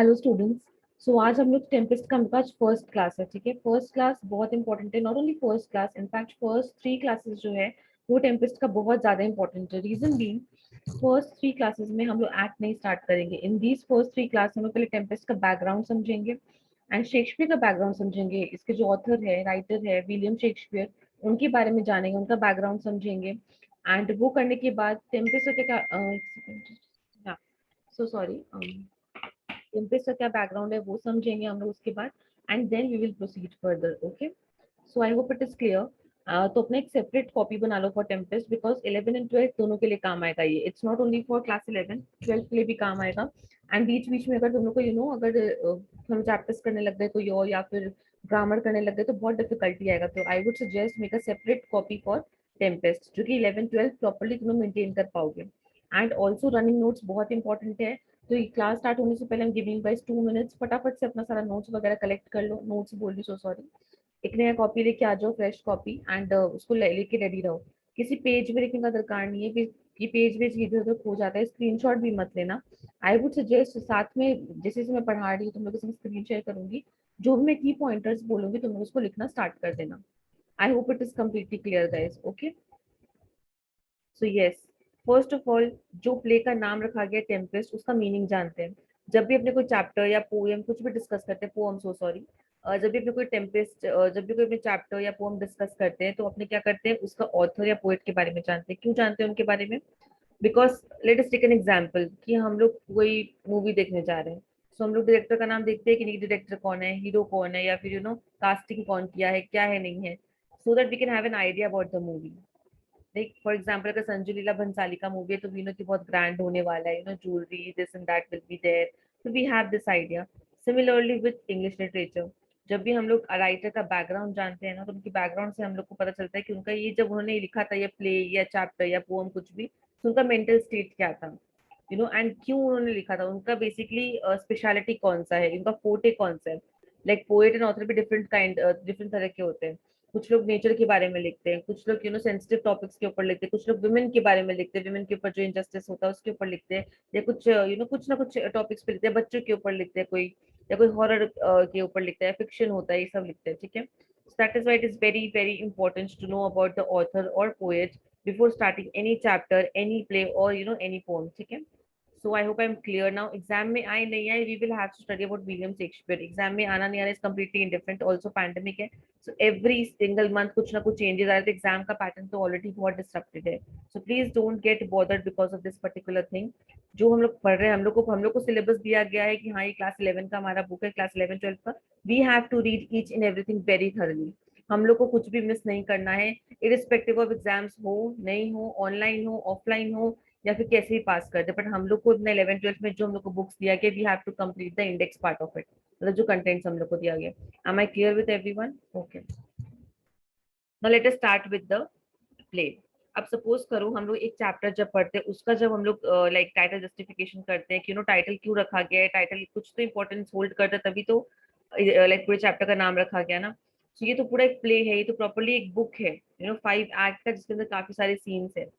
Hello students. सो आज हम लोग टेम्पेस्ट का हमारे पास फर्स्ट क्लास है। ठीक है, फर्स्ट क्लास बहुत इंपॉर्टेंट है। Not only first class, in fact first 3 classes जो है वो टेम्पेस्ट का बहुत ज्यादा इंपॉर्टेंट है। रीजन बीइंग, फर्स्ट 3 क्लासेस में हम लोग एक्ट नहीं स्टार्ट करेंगे। इन दीज फर्स्ट 3 क्लास हम लोग पहले टेम्पेस्ट का बैकग्राउंड समझेंगे एंड शेक्सपियर का बैकग्राउंड समझेंगे। इसके जो ऑथर है, राइटर है विलियम शेक्सपियर, उनके बारे में जानेंगे, उनका बैकग्राउंड समझेंगे। एंड वो करने के बाद टेम्पेस्ट का क्या सो सॉरी टेम्पेस्ट का क्या बैकग्राउंड है वो समझेंगे हम लोग उसके बाद। And then we will proceed further. Okay, so I hope it is clear. तो अपना एक सेपरेट कॉपी बना लो फॉर टेम्पेस्ट, बिकॉज 11 एंड 12 दोनों के लिए काम आएगा ये। It's not only for class 11, 12 के लिए भी काम आएगा। एंड बीच बीच में अगर तुम लोग को अगर हम चैप्टर्स करने लग गए कोई और, या फिर ग्रामर करने लग गए, तो बहुत डिफिकल्टी आएगा। तो I would suggest make a separate copy for Tempest, जो कि 11 12 प्रॉपरली तुम्हें मेंटेन कर पाओगे। एंड ऑल्सो रनिंग नोट्स बहुत इंपॉर्टेंट है। तो ये क्लास स्टार्ट होने से पहले हम गिविंग बाइज 2 मिनट्स फटाफट से अपना सारा नोट्स वगैरह कलेक्ट कर लो। नोट्स बोल रही, सो सॉरी। एक नया कॉपी लेके आ जाओ, फ्रेश कॉपी, एंड उसको लेके रेडी रहो। किसी पेज में लिखने का दरकार नहीं है कि पेज वेज इधर उधर खो जाता है। स्क्रीनशॉट भी मत लेना। आई वुड सजेस्ट साथ में जैसे जैसे मैं पढ़ा रही हूँ तुम लोग के संग स्क्रीन शेयर करूंगी, जो भी मैं की पॉइंटर्स बोलूंगी तुम लोग उसको लिखना स्टार्ट कर देना। आई hope it is completely clear guys. Okay, so yes, first of all जो प्ले का नाम रखा गया टेम्पेस्ट, उसका मीनिंग जानते हैं। जब भी अपने कोई चैप्टर या पोएम कुछ भी डिस्कस करते हैं, पोएम सो सॉरी, जब भी अपने कोई टेम्पेस्ट जब भी कोई अपने चैप्टर या पोएम डिस्कस करते हैं, तो अपने क्या करते हैं, उसका ऑथर या पोएट के बारे में जानते हैं। क्यों जानते हैं उनके बारे में? Because let us take an example कि हम लोग कोई मूवी देखने जा रहे हैं। सो हम लोग डायरेक्टर का नाम देखते हैं कि नहीं, डायरेक्टर कौन है, हीरो कौन है, या फिर कास्टिंग कौन किया है, क्या है, नहीं है, so that we can have an idea about the movie. Like for example अगर संजू लीला भंसाली का मूवी है, तो वी नो कि बहुत ग्रैंड होने वाला है, jewellery this and that will be there, तो we have this idea. Similarly with English literature, जब भी हम लोग राइटर का बैकग्राउंड जानते हैं ना, तो उनके बैकग्राउंड से हम लोग को पता चलता है कि उनका ये जब उन्होंने लिखा था, ये प्ले या चैप्टर या पोम कुछ भी, तो उनका मेंटल स्टेट क्या था, एंड क्यों उन्होंने लिखा था, उनका बेसिकली स्पेशलिटी कौन सा है, उनका फोटे कौन सा है। लाइक पोएट एंड ऑथर भी डिफरेंट तरह के होते हैं। कुछ लोग नेचर के बारे में लिखते हैं, कुछ लोग सेंसिटिव टॉपिक्स के ऊपर लिखते हैं, कुछ लोग वुमेन के बारे में लिखते हैं, वुमेन के ऊपर जो इनजस्टिस होता है उसके ऊपर लिखते हैं, या कुछ कुछ ना कुछ टॉपिक्स पे लिखते हैं, बच्चों के ऊपर लिखते हैं कोई, या कोई हॉरर के ऊपर लिखता है, फिक्शन होता है, ये सब लिखते हैं। ठीक है, that is why it is very very important to know about the author और poet before starting any chapter, any play और एनी पोम। ठीक है, so I hope I'm clear now. Exam में आए नहीं आए, we will have to study about William Shakespeare. Exam में आना नहीं आना is completely indifferent. Also pandemic है, so every single month कुछ ना कुछ changes आ रहे थे। एग्जाम का पैटर्न तो ऑलरेडी बहुत डिस्टर्बेड है, so please don't get bothered because of this particular thing. जो हम लोग पढ़ रहे हैं, हम लोग को सिलेबस दिया गया है कि हाँ ये क्लास 11 का हमारा बुक है, क्लास 11 12 का। We have to read each and everything very thoroughly. हम लोग को कुछ भी मिस नहीं करना है, इरिस्पेक्टिव ऑफ एग्जाम्स हो नहीं हो, ऑनलाइन हो ऑफलाइन हो, या फिर कैसे ही पास कर दे। बट हम लोग को अपने 11 12 में जो हम लोग को बुक्स दिया गया, we have to complete the index part of it, मतलब जो कंटेंट्स हम लोग को दिया गया। Am I clear with everyone? Okay, now let us start with the play. अब सपोज करो हम लोग एक चैप्टर जब पढ़ते हैं, उसका जब हम लोग लाइक टाइटल जस्टिफिकेशन करते हैं कि टाइटल क्यों रखा गया है, टाइटल कुछ तो इंपॉर्टेंस होल्ड करता है, तभी तो लाइक पूरे चैप्टर का नाम रखा गया ना। तो ये तो पूरा एक प्ले है, ये तो प्रॉपरली एक बुक है, 5 एक्ट का, जिसके अंदर काफी सारे सीन्स है।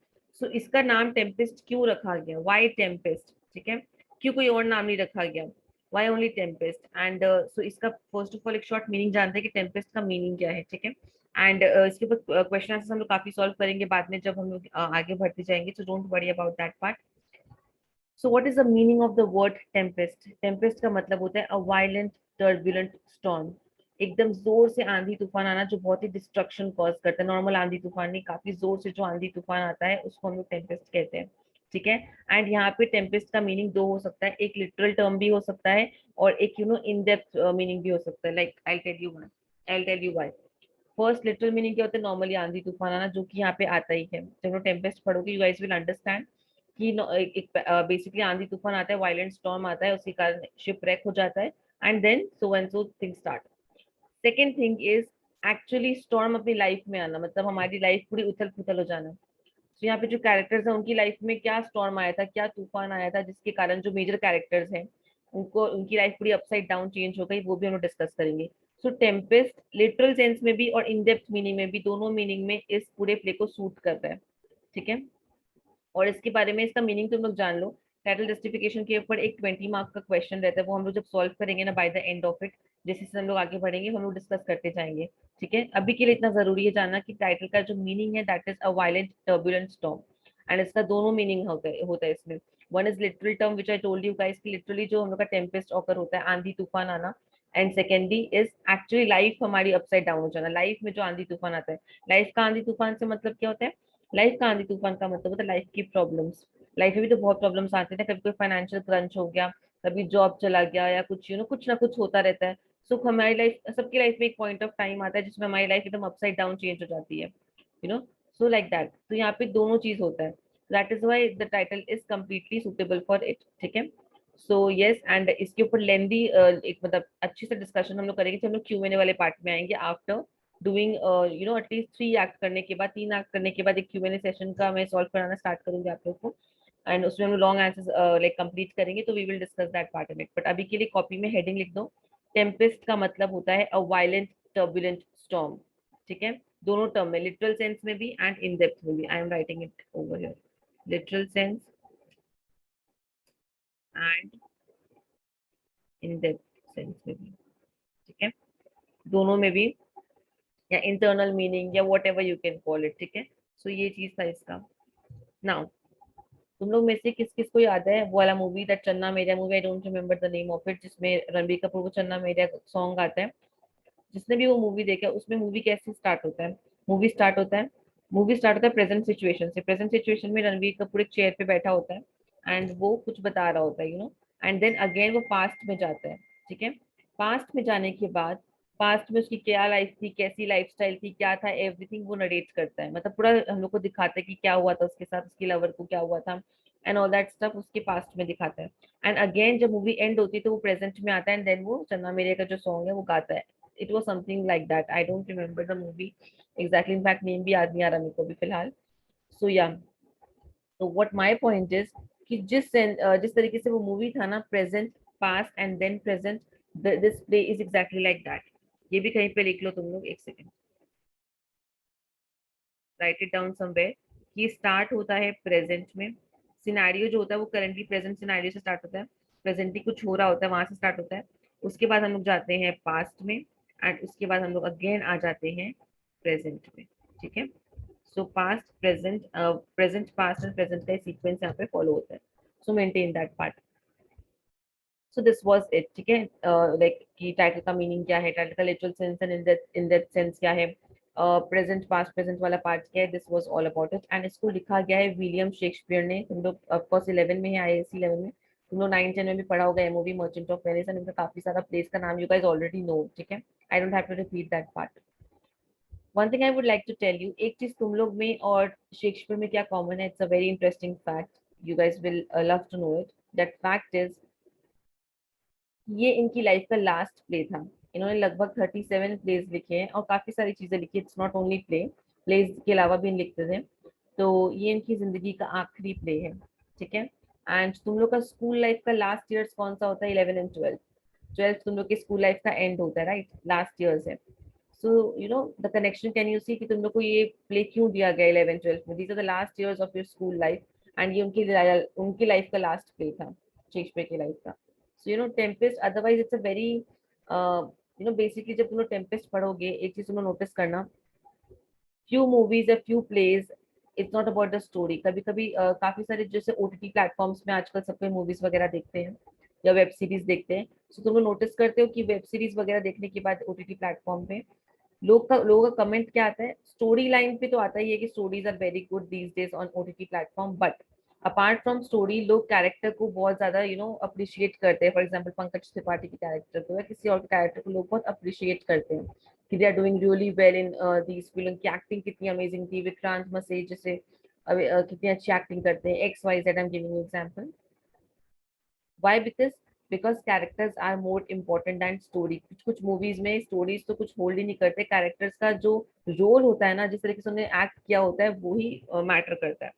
सो इसका नाम टेम्पेस्ट क्यों रखा गया, वाई टेम्पेस्ट? ठीक है, क्यों कोई और नाम नहीं रखा गया, why only Tempest? And so इसका फर्स्ट ऑफ ऑल एक शॉर्ट मीनिंग जानते हैं कि टेम्पेस्ट का मीनिंग क्या है। ठीक है, एंड इसके ऊपर क्वेश्चन आंसर हम लोग काफी सॉल्व करेंगे बाद में जब हम लोग आगे बढ़ते जाएंगे, so don't worry about that part. So what is the meaning of the word Tempest? Tempest का मतलब होता है अ वायलेंट टर्बुलेंट स्टॉर्म, एकदम जोर से आंधी तूफान आना जो बहुत ही डिस्ट्रक्शन कॉज करता है। नॉर्मल आंधी तूफान नहीं, काफी जोर से जो आंधी तूफान आता है उसको हम लोग टेम्पेस्ट कहते हैं। ठीक है, एंड यहाँ पे टेम्पेस्ट का मीनिंग दो हो सकता है, एक लिटरल टर्म भी हो सकता है, और एक इन डेप्थ मीनिंग भी हो सकता है। Like I tell you why. First literal meaning क्या होता है, नॉर्मली आंधी तूफान आना, जो कि यहाँ पे आता ही है। जब लोग टेम्पेस्ट पढ़ोगे, यू गाइस विल अंडरस्टैंड कि बेसिकली आंधी तूफान आता है, वायलेंट स्टॉर्म आता है, उसके कारण शिप रेक हो जाता है, and then so and so thing start. Second thing is actually storm अपनी लाइफ में आना, मतलब हमारी लाइफ पूरी उथल पुथल हो जाना। तो यहाँ पे जो कैरेक्टर्स हैं उनकी लाइफ में क्या स्टॉर्म आया था, क्या तूफान आया था, जिसके कारण जो मेजर कैरेक्टर्स हैं उनको उनकी लाइफ पूरी अपसाइड डाउन चेंज हो गई, वो भी हम लोग डिस्कस करेंगे। सो टेम्पेस्ट लिटरल सेंस में भी और इन डेप्थ मीनिंग में भी, दोनों मीनिंग में इस पूरे प्ले को सूट कर रहा है। ठीक है, और इसके बारे में इसका मीनिंग तुम लोग जान लो टाइटल जस्टिफिकेशन के ऊपर एक 20 मार्क का क्वेश्चन रहता है, वो हम लोग जब सॉल्व करेंगे ना by the end of it, जैसे जैसे हम लोग आगे बढ़ेंगे हम लोग डिस्कस करते जाएंगे। ठीक है, अभी के लिए इतना जरूरी है जानना कि टाइटल का जो मीनिंग है that is a violent turbulent storm. And इसका दोनों मीनिंग होता है इसमें। One is literal term which I told you guys कि लिटरली जो हम लोग का टेम्पेस्ट ऑकर होता है, आंधी तूफान आना। And secondly is actually life हमारी अपसाइड डाउन हो जाना, लाइफ में जो आंधी तूफान आता है। लाइफ का आंधी तूफान से मतलब क्या होता है? लाइफ का आंधी तूफान का मतलब होता है लाइफ की प्रॉब्लम्स। लाइफ में भी तो बहुत प्रॉब्लम्स आते हैं ना, कभी कोई फाइनेंशियल क्रंच हो गया, कभी जॉब चला गया, या कुछ कुछ ना कुछ होता रहता है। सुख हमारी लाइफ, सबकी लाइफ में एक पॉइंट ऑफ टाइम आता है जिसमें हमारी लाइफ एकदम अपसाइड डाउन चेंज हो जाती है, सो लाइक दैट। तो यहाँ पे दोनों चीज होता है, that is why the title is completely suitable for it. ठीक है, सो यस, एंड इसके ऊपर लेंदी एक मतलब अच्छी से डिस्कशन हम लोग करेंगे जब हम लोग Q&A वाले पार्ट में आएंगे, आफ्टर डूइंग एटलीस्ट 3 एक्ट करने के बाद, 3 एक्ट करने के बाद एक Q&A सेशन का मैं सॉल्व कराना स्टार्ट करूंगी आप लोग को। एंड उसमें हम लॉन्ग आंसर्स लाइक कंप्लीट करेंगे, तो we will discuss that part in it. But अभी के लिए कॉपी में हेडिंग लिख दो, टेम्पेस्ट का मतलब होता है अ वायलेंट टर्बुलेंट स्टॉर्म। ठीक है, दोनों टर्म में, लिटरल सेंस में भी एंड इन डेप्थ में भी। I am writing it over here, literal sense and in depth sense में भी। ठीक है, दोनों में भी, या इंटरनल मीनिंग या what ever you can call it. ठीक है, सो ये चीज था इसका। नाउ तुम लोग में से किस किस को याद है वो वाला movie, that Channa Mereya movie, I don't remember the name of it, जिसमें रणबीर कपूर को चन्ना मेरेया सॉन्ग आता है। जिसने भी वो मूवी देखा है, उसमें मूवी कैसे स्टार्ट होता है? मूवी स्टार्ट होता है मूवी स्टार्ट होता है प्रेजेंट सिचुएशन से। प्रेजेंट सिचुएशन में रणबीर कपूर एक चेयर पे बैठा होता है एंड वो कुछ बता रहा होता है, एंड देन अगेन वो पास्ट में जाता है। ठीक है, पास्ट में जाने के बाद, पास्ट में उसकी क्या लाइफ थी, कैसी लाइफस्टाइल थी, क्या था, एवरीथिंग वो नरेट करता है, मतलब पूरा हम लोग को दिखाता है कि क्या हुआ था उसके साथ, उसकी लवर को क्या हुआ था, एंड ऑल दैट स्टफ उसके पास्ट में दिखाता है। एंड अगेन जब मूवी एंड होती है तो वो प्रेजेंट में आता है एंड देन वो चन्ना मेरे का जो सॉन्ग है वो गाता है। It was something like that, I don't remember the movie exactly, in fact name भी याद नहीं आ रहा मेरे को अभी फिलहाल। सो या, तो व्हाट माय पॉइंट इज कि जिस तरीके से वो मूवी था ना, present past and then present, this play is exactly like that. ये भी कहीं पे लिख लो तुम लोग, एक second, write it down somewhere, कि स्टार्ट होता है प्रेजेंट में, सिनेरियो जो होता है वो करंटली प्रेजेंट सिनेरियो से स्टार्ट होता है, प्रेजेंटली कुछ हो रहा होता है वहां से स्टार्ट होता है। उसके बाद हम लोग जाते हैं पास्ट में, एंड उसके बाद हम लोग अगेन आ जाते हैं प्रेजेंट में। ठीक है, सो past present, present past and present का सीक्वेंस यहाँ पे फॉलो होता है। सो maintain that part. So this was it. ठीक है, लाइक कि टाइटल का मीनिंग क्या है, टाइटल का literal sense and in that sense क्या है, प्रेजेंट पास्ट प्रेजेंट वाला पार्ट क्या है, this was all about it. And इसको लिखा गया है विलियम शेक्सपियर ने। तुम लोग ऑफकोर्स 11 में है, IISc 11 में, तुम लोग 9-10 में भी पढ़ा होगा MOV merchant of Venice, and इनका काफी सारा प्लेस का नाम यू गाइस ऑलरेडी नो। ठीक है, I don't have to repeat that part. One thing I would like to tell you, एक चीज तुम लोग में और शेक्सपियर में क्या कॉमन है, it's a very interesting fact, you guys will love to know it. That fact is, ये इनकी लाइफ का लास्ट प्ले था। इन्होंने लगभग 37 प्लेज लिखे हैं और काफी सारी चीजें लिखी, it's not only play, plays के अलावा भी लिखते थे। तो ये इनकी जिंदगी का आखिरी प्ले है। ठीक है, एंड तुम लोग का स्कूल लाइफ का लास्ट ईयर कौन सा होता है? 11 एंड 12। 12 तुम लोग की स्कूल लाइफ का एंड होता है, राइट, लास्ट ईयर है। So the connection, can you see कि तुम लोग को ये प्ले क्यों दिया गया 11 12 में? These are the last years of your school life, and ये उनकी लाइफ का लास्ट प्ले था, शेक्सपियर की लाइफ का। So Tempest, otherwise it's a very basically जब तुम लोग टेम्पेस्ट पढ़ोगे, एक चीज तुम लोग नोटिस करना, फ्यू मूवीज या few plays, it's not about the story. कभी कभी काफी सारे जैसे OTT प्लेटफॉर्म्स में आजकल सब कोई मूवीज वगैरह देखते हैं या वेब सीरीज देखते हैं, तो तुम लोग नोटिस करते हो कि वेब सीरीज वगैरह देखने के बाद OTT प्लेटफॉर्म पे लोगों का कमेंट क्या आता है? स्टोरी लाइन पे तो आता ही है कि stories are very good these days on OTT platform, but apart from story, लोग कैरेक्टर को बहुत ज्यादा अप्रिशिएट करते हैं। फॉर एग्जाम्पल पंकज त्रिपाठी के कैरेक्टर को या किसी और कैरेक्टर को लोग बहुत अप्रिशिएट करते हैं कि they are doing really well in these film, की एक्टिंग कितनी अमेजिंग थी, विक्रांत मसेज जैसे कितनी अच्छी एक्टिंग करते हैं, XYZ, I am giving you example. Why? Because characters are more important than story. कुछ कुछ मूवीज में स्टोरीज तो कुछ होल्ड ही नहीं करते, कैरेक्टर्स का जो रोल होता है ना, जिस तरीके से उन्होंने एक्ट किया होता है, वो ही मैटर करता है।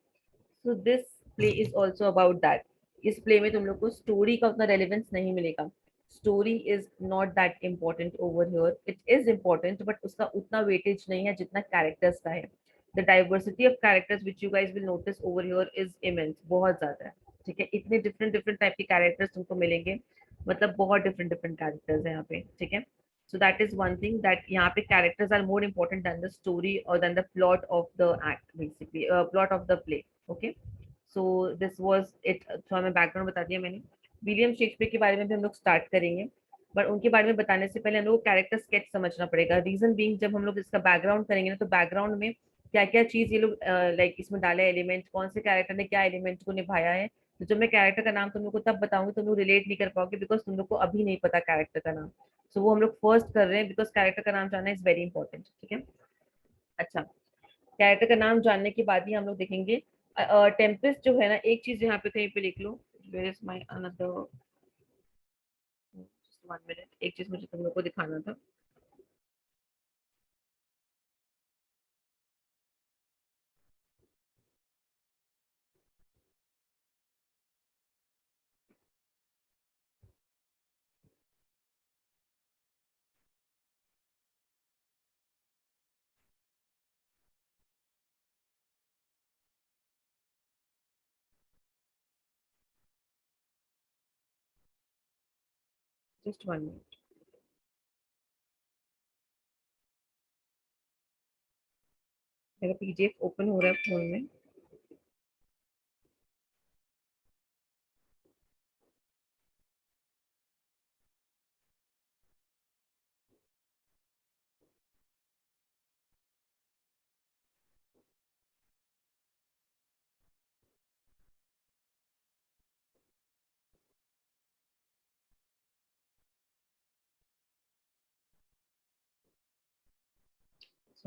So this play is also about that. इस प्ले में तुम लोग को स्टोरी का उतना रेलिवेंस नहीं मिलेगा, story is not that important over here, it is important but उसका उतना वेटेज नहीं है जितना कैरेक्टर्स का है। The diversity of characters which you guys will notice over here is immense, बहुत ज्यादा है। ठीक है, इतने डिफरेंट डिफरेंट टाइप के कैरेक्टर्स तुमको मिलेंगे, मतलब बहुत डिफरेंट डिफरेंट कैरेक्टर्स है यहाँ पे, ठीक है। So that is one thing, that यहाँ पे characters are more important than the story और then the plot of the act, basically plot of the play. Okay, so this was it. थोड़ा मैं बैकग्राउंड बता दिया मैंने। विलियम शेक्सपियर के बारे में भी हम लोग स्टार्ट करेंगे, बट उनके बारे में बताने से पहले हम लोग कैरेक्टर स्केच समझना पड़ेगा। रीजन बीइंग, जब हम लोग इसका बैकग्राउंड करेंगे ना, तो बैकग्राउंड में क्या क्या चीज ये लोग लाइक इसमें डाले एलिमेंट, कौन से कैरेक्टर ने क्या एलिमेंट को निभाया है। तो जब मैं कैरेक्टर का नाम तुम लोग को तब बताऊंगी, तुम लोग रिलेट नहीं कर पाओगे, बिकॉज तुम लोग को अभी नहीं पता कैरेक्टर का नाम। सो वो हम लोग फर्स्ट कर रहे हैं, बिकॉज कैरेक्टर का नाम जानना इज वेरी इंपॉर्टेंट, ठीक है। अच्छा, कैरेक्टर का नाम जानने के बाद ही हम लोग देखेंगे टेम्पेस्ट जो है ना, एक चीज यहाँ पे कहीं पे लिख लो। Where is my another, just 1 minute, एक चीज मुझे तुम लोग को दिखाना था। जस्ट 1 मिनट, मेरा पीडीएफ ओपन हो रहा है फोन में।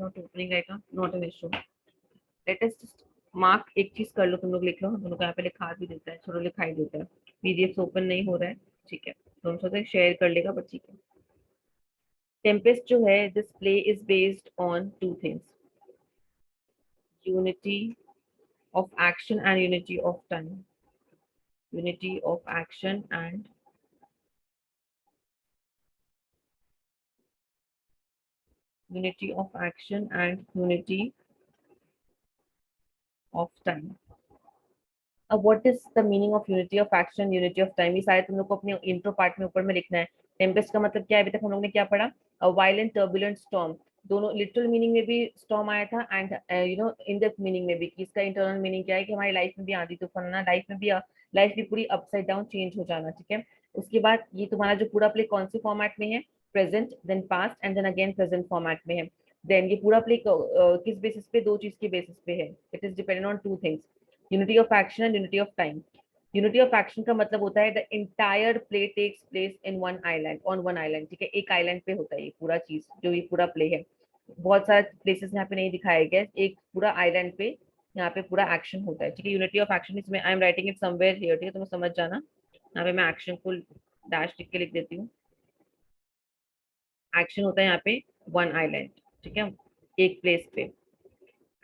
It's not opening right now, not an issue. Let us just mark, एक चीज कर लो तुम लोग, लिख लो, हम लोग यहाँ पे लिखा भी देता है, चलो लिखाई देता है। पीडीएफ ओपन नहीं हो रहा है, ठीक है, तो हम सोचते शेयर कर लेगा, बट ठीक है। टेम्पेस्ट जो है, this play is based on two things, unity of action and unity of time. Unity of action and unity of action and unity of time. अब what is the meaning of unity of action, unity of time, ये सारे तुम लोग को अपने intro part में ऊपर में लिखना है। टेम्पेस्ट का मतलब क्या है, अभी तक हम लोग ने क्या पढ़ा, वायलेंट टर्बुलेंट स्टॉर्म। दोनों लिटरल मीनिंग में भी स्टॉर्म आया था, एंड इन डेप्थ मीनिंग में भी, कि इसका इंटरनल मीनिंग क्या है, कि हमारी लाइफ में भी आंधी तूफान आना, लाइफ भी पूरी अपसाइड डाउन चेंज हो जाना, ठीक है। उसके बाद ये तुम्हारा जो पूरा प्ले कौन से फॉर्मेट में है, present, then past, and then again present format में है। देन ये पूरा प्ले किस बेसिस पे, दो चीज के बेसिस पे है, it is dependent on two things, unity of action and unity of time. Unity of action का मतलब होता है the entire play takes place in one island, on one island, ठीक है, एक आइलैंड पे होता है ये पूरा चीज, जो ये पूरा प्ले है। बहुत सारे प्लेसेस यहाँ पे नहीं दिखाए गए, एक पूरा आइलैंड पे यहाँ पे पूरा एक्शन होता है, ठीक है। यूनिटी ऑफ एक्शन, इसमें I am writing it somewhere here, ठीक है, तो मैं समझ जाना। यहाँ पे मैं एक्शन को डैश लिख के लिख देती हूँ। एक्शन होता है यहाँ पे वन आइलैंड, ठीक है, एक प्लेस पे।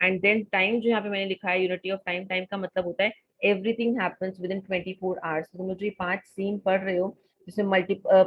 एंड देन टाइम जो यहाँ पे मैंने लिखा है, यूनिटी ऑफ टाइम, टाइम का मतलब होता है everything happens with in 24 hours. तो तुम जो ये 5 सीन पढ़ रहे हो, जिसमें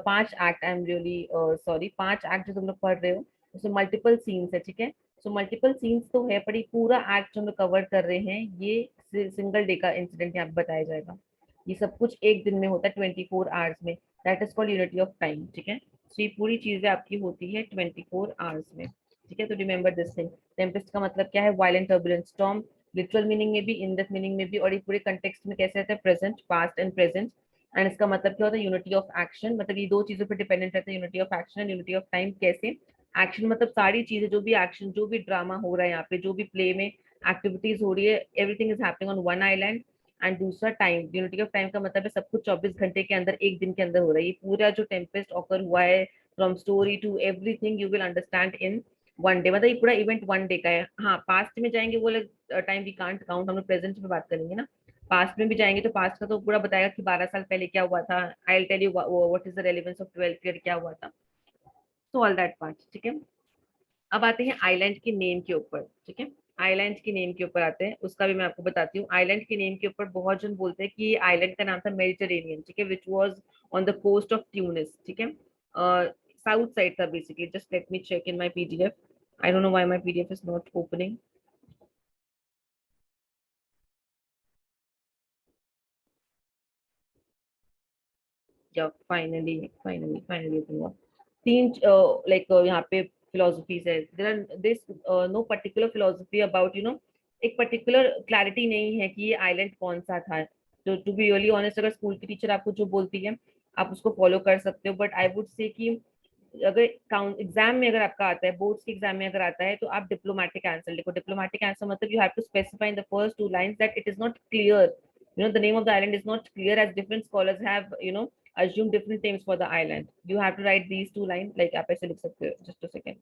5 act, I am really sorry, 5 act जो तुम लोग पढ़ रहे हो, उसमें मल्टीपल सीन्स है, ठीक है। सो मल्टीपल सीन्स तो है, पर ये पूरा एक्ट जो हम लोग कवर कर रहे हैं, ये सिंगल डे का इंसिडेंट यहाँ पे बताया जाएगा। ये सब कुछ एक दिन में होता है, 24 आवर्स में, that is called unity of time, ठीक है। सो ये पूरी चीजें आपकी होती है 24 आवर्स में, ठीक है। तो रिमेंबर दिस थिंग। टेम्पेस्ट का मतलब क्या है, violent turbulent storm, literal meaning में भी, इन डेप्थ मीनिंग में भी, और ये पूरे कंटेक्स्ट में कैसे रहता है, present, past and present. And इसका मतलब क्या होता है, यूनिटी ऑफ एक्शन, मतलब ये दो चीजों पर डिपेंडेंट रहता है, unity of action and unity of time. कैसे, एक्शन मतलब सारी चीजें, जो भी एक्शन, जो भी ड्रामा हो रहा है यहाँ पे, जो भी प्ले में एक्टिविटीज हो रही है, everything is happening on one island. And दूसरा टाइम, यूनिटी ऑफ टाइम का मतलब है सब कुछ 24 घंटे के अंदर, एक दिन के अंदर हो रहा है। ये पूरा जो टेम्पेस्ट ऑकर हुआ है, from story to everything, you will understand in 1 day, मतलब ये पूरा इवेंट 1 डे का है। हाँ, पास्ट में जाएंगे वो लोग, टाइम वी कांट काउंट, हम लोग प्रेजेंट में बात करेंगे ना। पास्ट में भी जाएंगे तो पास्ट का तो पूरा बताएगा कि 12 साल पहले क्या हुआ था। I will tell you what is the relevance of 12th grade, क्या हुआ था, तो ऑल दैट पार्ट, ठीक है। अब आते हैं आइलैंड के नेम के ऊपर, ठीक है। आइलैंड के नेम के ऊपर आते हैं, उसका भी मैं आपको बताती हूँ। आइलैंड के नेम के ऊपर बहुत जन बोलते हैं कि ये आइलैंड का नाम था मेडिटेरेनियन, ठीक है, which was on the coast of Tunis, ठीक है, साउथ साइड था basically. Just let me check in my PDF, I don't know why my PDF is not opening. या फाइनली दूंगा। तीन लाइक यहाँ पे फिलोसफीज है, there are this no particular philosophy about एक पर्टिकुलर क्लैरिटी नहीं है कि ये आइलैंड कौन सा था। तो टू बी रियली ऑनेस्ट, अगर स्कूल की टीचर आपको जो बोलती है आप उसको फॉलो कर सकते हो, बट आई वुड से कि अगर एग्जाम में अगर आपका आता है, बोर्ड्स के एग्जाम में अगर आता है, तो आप डिप्लोमेटिक आंसर लिखो। डिप्लोमेटिक आंसर मतलब you have to specify in the first two lines that it is not clear, the name of the island is not clear, as different scholars have assumed different names for the island. You have to write these two lines, like आप ऐसे लिख सकते हो। just a second,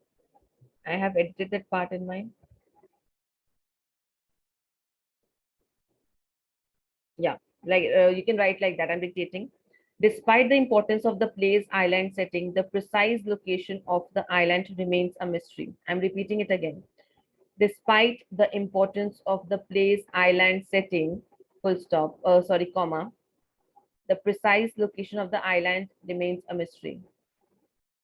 I have edited that part in mine. Yeah, like you can write like that. I'm dictating. Despite the importance of the play's island setting, the precise location of the island remains a mystery. I'm repeating it again. Despite the importance of the play's island setting, full stop, sorry, comma, the precise location of the island remains a mystery.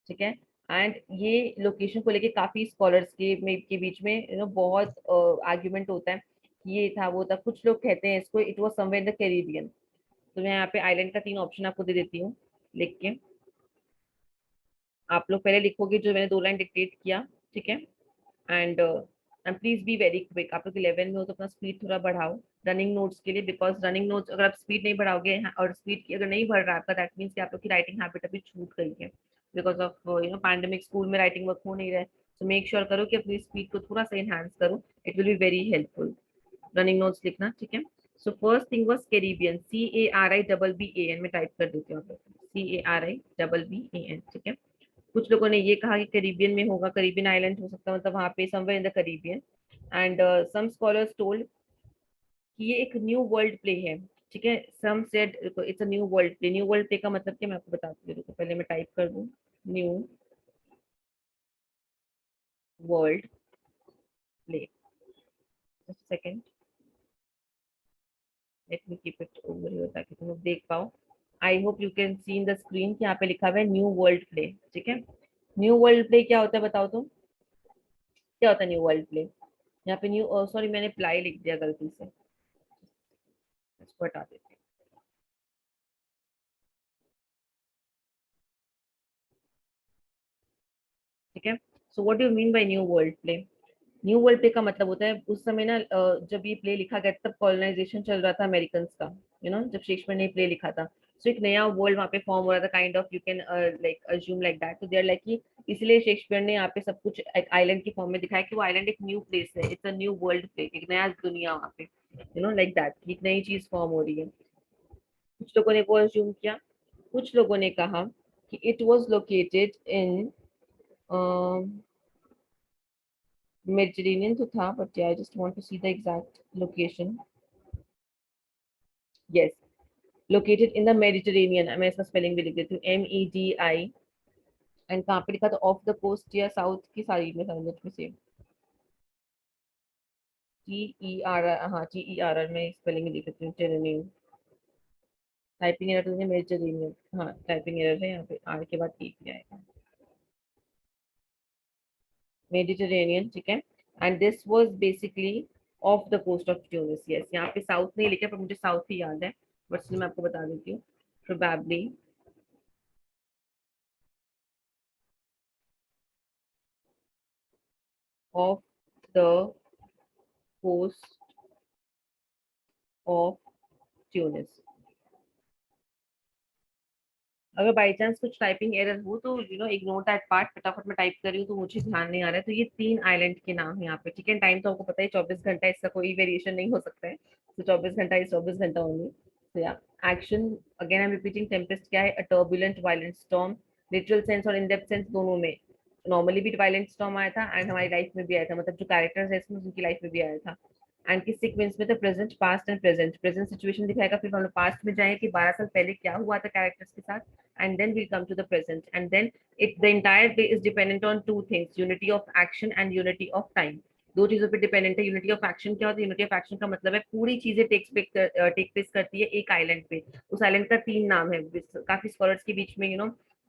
ठीक है। And ये location को लेके काफी scholars के बीच में बहुत आर्ग्यूमेंट होता है कि ये था वो था। कुछ लोग कहते हैं इसको it was somewhere in the Caribbean. तो मैं यहाँ पे आइलैंड का 3 ऑप्शन आपको दे देती हूँ लिख के। आप लोग पहले लिखोगे जो मैंने 2 लाइन डिक्टेट किया, ठीक है। And and please be very quick. आप लोग 11 में हो तो अपना स्पीड थोड़ा बढ़ाओ रनिंग नोट्स के लिए, बिकॉज रनिंग नोट्स अगर आप स्पीड नहीं बढ़ाओगे और स्पीड की अगर नहीं बढ़ रहा आपका, दैट मीन्स कि आप लोग की राइटिंग हैबिट अभी छूट गई है बिकॉज ऑफ पैंडेमिक। स्कूल में राइटिंग वर्क हो नहीं रहा है, तो मेक श्योर करो कि अपनी स्पीड को थोड़ा सा एनहांस करो। It will be very helpful. Running notes लिखना, ठीक है। So first thing was Caribbean, CARIBBAN में टाइप कर देती हूँ आप लोग, CARIBBAN, ठीक है। कुछ लोगों ने ये कहा कि करीबियन में होगा, करीबियन आइलैंड हो सकता है, मतलब वहां पे somewhere in the Caribbean. And some scholars told कि ये एक न्यू वर्ल्ड प्ले है, ठीक है। Some said it's a new world play. New world play का मतलब क्या मैं आपको बताती हूँ, तो पहले मैं टाइप कर दूँ new world play. Second, let me keep it over here ताकि तुम लोग देख पाओ। I hope you can see in the screen कि यहाँ पे लिखा हुआ है न्यू वर्ल्ड प्ले, ठीक है। न्यू वर्ल्ड प्ले क्या होता है बताओ तुम, क्या होता है न्यू वर्ल्ड प्ले? यहाँ पे न्यू, सॉरी मैंने प्लाई लिख दिया गलती से, इसको हटा देते हैं। ठीक है। So what do you mean by new world play? New world play का मतलब होता है उस समय ना, जब ये प्ले लिखा गया तब कॉलोनाइजेशन चल रहा था अमेरिकन का, जब शेक्सपियर ने प्ले लिखा था। सो एक नया वर्ल्ड वहाँ पे फॉर्म हो रहा था, kind of you can like assume like that. तो देयर लाइक कि इसलिए शेक्सपियर ने यहाँ पे सब कुछ एक आइलैंड की फॉर्म में दिखाया कि वो आइलैंड एक न्यू प्लेस है, it's a new world play, एक नया दुनिया वहाँ पे, लाइक दैट, एक नई चीज फॉर्म हो रही है। कुछ लोगों ने वो अज्यूम किया, कुछ लोगों ने कहा कि it was located in Mediterranean तो था, but yeah, I just want to see the exact location. Yes, located in the Mediterranean. मैं इसका स्पेलिंग भी लिख देती हूँ, MEDI। एंड कहाँ पे लिखा था, ऑफ द कोस्ट या साउथ की साइड में, समझ में से TERR, हाँ TERR में स्पेलिंग लिख देती हूँ, टेरेनियन। टाइपिंग एरर तो मेडिटेरेनियन, हाँ टाइपिंग एरर है, यहाँ पे आर के बाद टी आएगा, मेडिटेरेनियन, ठीक है। And this was basically off the coast of Tunis. Yes, यहाँ पे साउथ नहीं लिखा पर मुझे साउथ ही याद है, बट इसलिए मैं आपको बता देती हूँ। Probably off the coast of Tunis. अगर बाई चांस कुछ टाइपिंग एरर हो तो इग्नोर दैट पार्ट, फटाफट मैं टाइप कर रही हूँ तो मुझे ध्यान नहीं आ रहा है। तो ये 3 आइलैंड के नाम है यहाँ पे, ठीक है। टाइम तो आपको पता है 24 घंटा, इसका कोई वेरिएशन नहीं हो सकता है। तो 24 घंटा इज 24 घंटा ओनली। तो या action, again I am repeating, Tempest क्या है? A turbulent violent storm. Literal sense और इन डेप्थ सेंस दोनों में। नॉर्मली भी वायलेंट स्टॉर्म आया था एंड हमारी लाइफ में भी आया था, मतलब जो कैरेक्टर्स है इसमें उनकी लाइफ में भी आया था। एंड किस सीक्वेंस में? तो present, past and present. Present situation दिखाएगा, फिर हम लोग पास्ट में जाएंगे कि 12 साल पहले क्या हुआ था कैरेक्टर्स के साथ, and then we'll come to the present, and then the entire day is dependent on 2 things: unity of action and unity of time। दो चीजों पे डिपेंडेंट है। यूनिटी ऑफ एक्शन क्या होता है? यूनिटी ऑफ एक्शन का मतलब है पूरी चीजें टेक प्लेस करती है एक आइलैंड पे। उस आइलैंड का 3 नाम है, काफी स्कॉलर्स के बीच में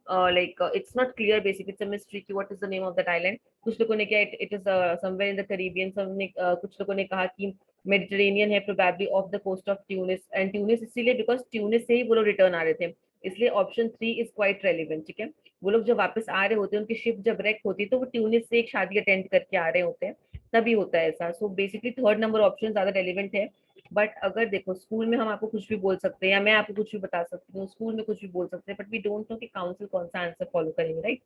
like it's not clear, basic it's a mystery कि what is the name of that island. कुछ लोगों ने क्या, it is somewhere in the Caribbean. कुछ लोगों ने कहा कि मेडिटेरेनियन है, probably off the coast of Tunis. And Tunis इसीलिए बिकॉज ट्यूनिस से ही वो लोग रिटर्न आ रहे थे। इसलिए ऑप्शन 3 इज क्वाइट रेलिवेंट, ठीक है। वो लोग जब वापस आ रहे होते हैं, उनकी शिफ्ट जब रेक होती है, तो वो ट्यूनिस से एक शादी अटेंड करके आ रहे होते हैं, तभी होता है ऐसा। So basically third number option ज्यादा रेलिवेंट है। बट अगर देखो स्कूल में हम आपको कुछ भी बोल सकते हैं, या मैं आपको कुछ भी बता सकती हूँ, स्कूल में कुछ भी बोल सकते हैं, बट वी डोंट नो कि काउंसिल कौन सा आंसर फॉलो करेंगे, right.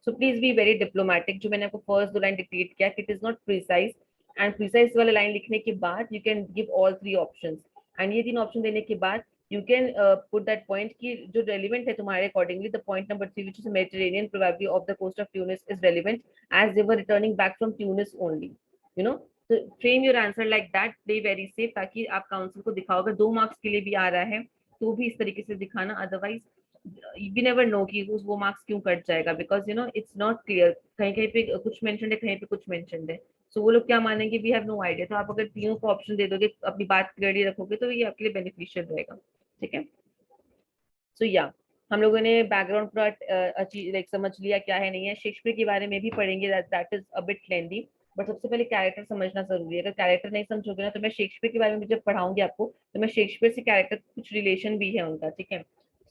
So please be very diplomatic. जो मैंने आपको फर्स्ट 2 लाइन डिक्टेट किया कि it is not precise, and precise वाले लाइन लिखने के बाद you can give all 3 options, and ये 3 ऑप्शन देने के बाद you can put that point कि जो relevant है तुम्हारे accordingly, the point number 3 which is Mediterranean probably of the coast of Tunis is relevant as they were returning back from Tunis only, you know। तो frame your answer like that, play very safe, ताकि आप council को दिखाओ। अगर 2 marks के लिए भी आ रहा है तो भी इस तरीके से दिखाना, अदरवाइज वी नेवर नो कि वो मार्क्स क्यों कट जाएगा, because you know it's not clear, कहीं कहीं पे कुछ मेंशन है, कहीं पे कुछ मेंशन है। सो वो लोग क्या मानेंगे, वी हैव नो आइडिया। तो आप अगर तीनों को ऑप्शन दे दोगे, अपनी बात क्लियरली रखोगे, तो ये आपके लिए बेनिफिशियल रहेगा, ठीक है। सो या हम लोगों ने बैकग्राउंड पूरा लाइक समझ लिया क्या है नहीं है। शेक्सपियर के बारे में भी पढ़ेंगे, that is a bit lengthy, but सबसे पहले कैरेक्टर समझना जरूरी है। अगर कैरेक्टर नहीं समझोगे ना, तो मैं शेक्सपियर के बारे में जब पढ़ाऊंगी आपको, तो मैं शेक्सपियर से कैरेक्टर कुछ रिलेशन भी है उनका, ठीक है।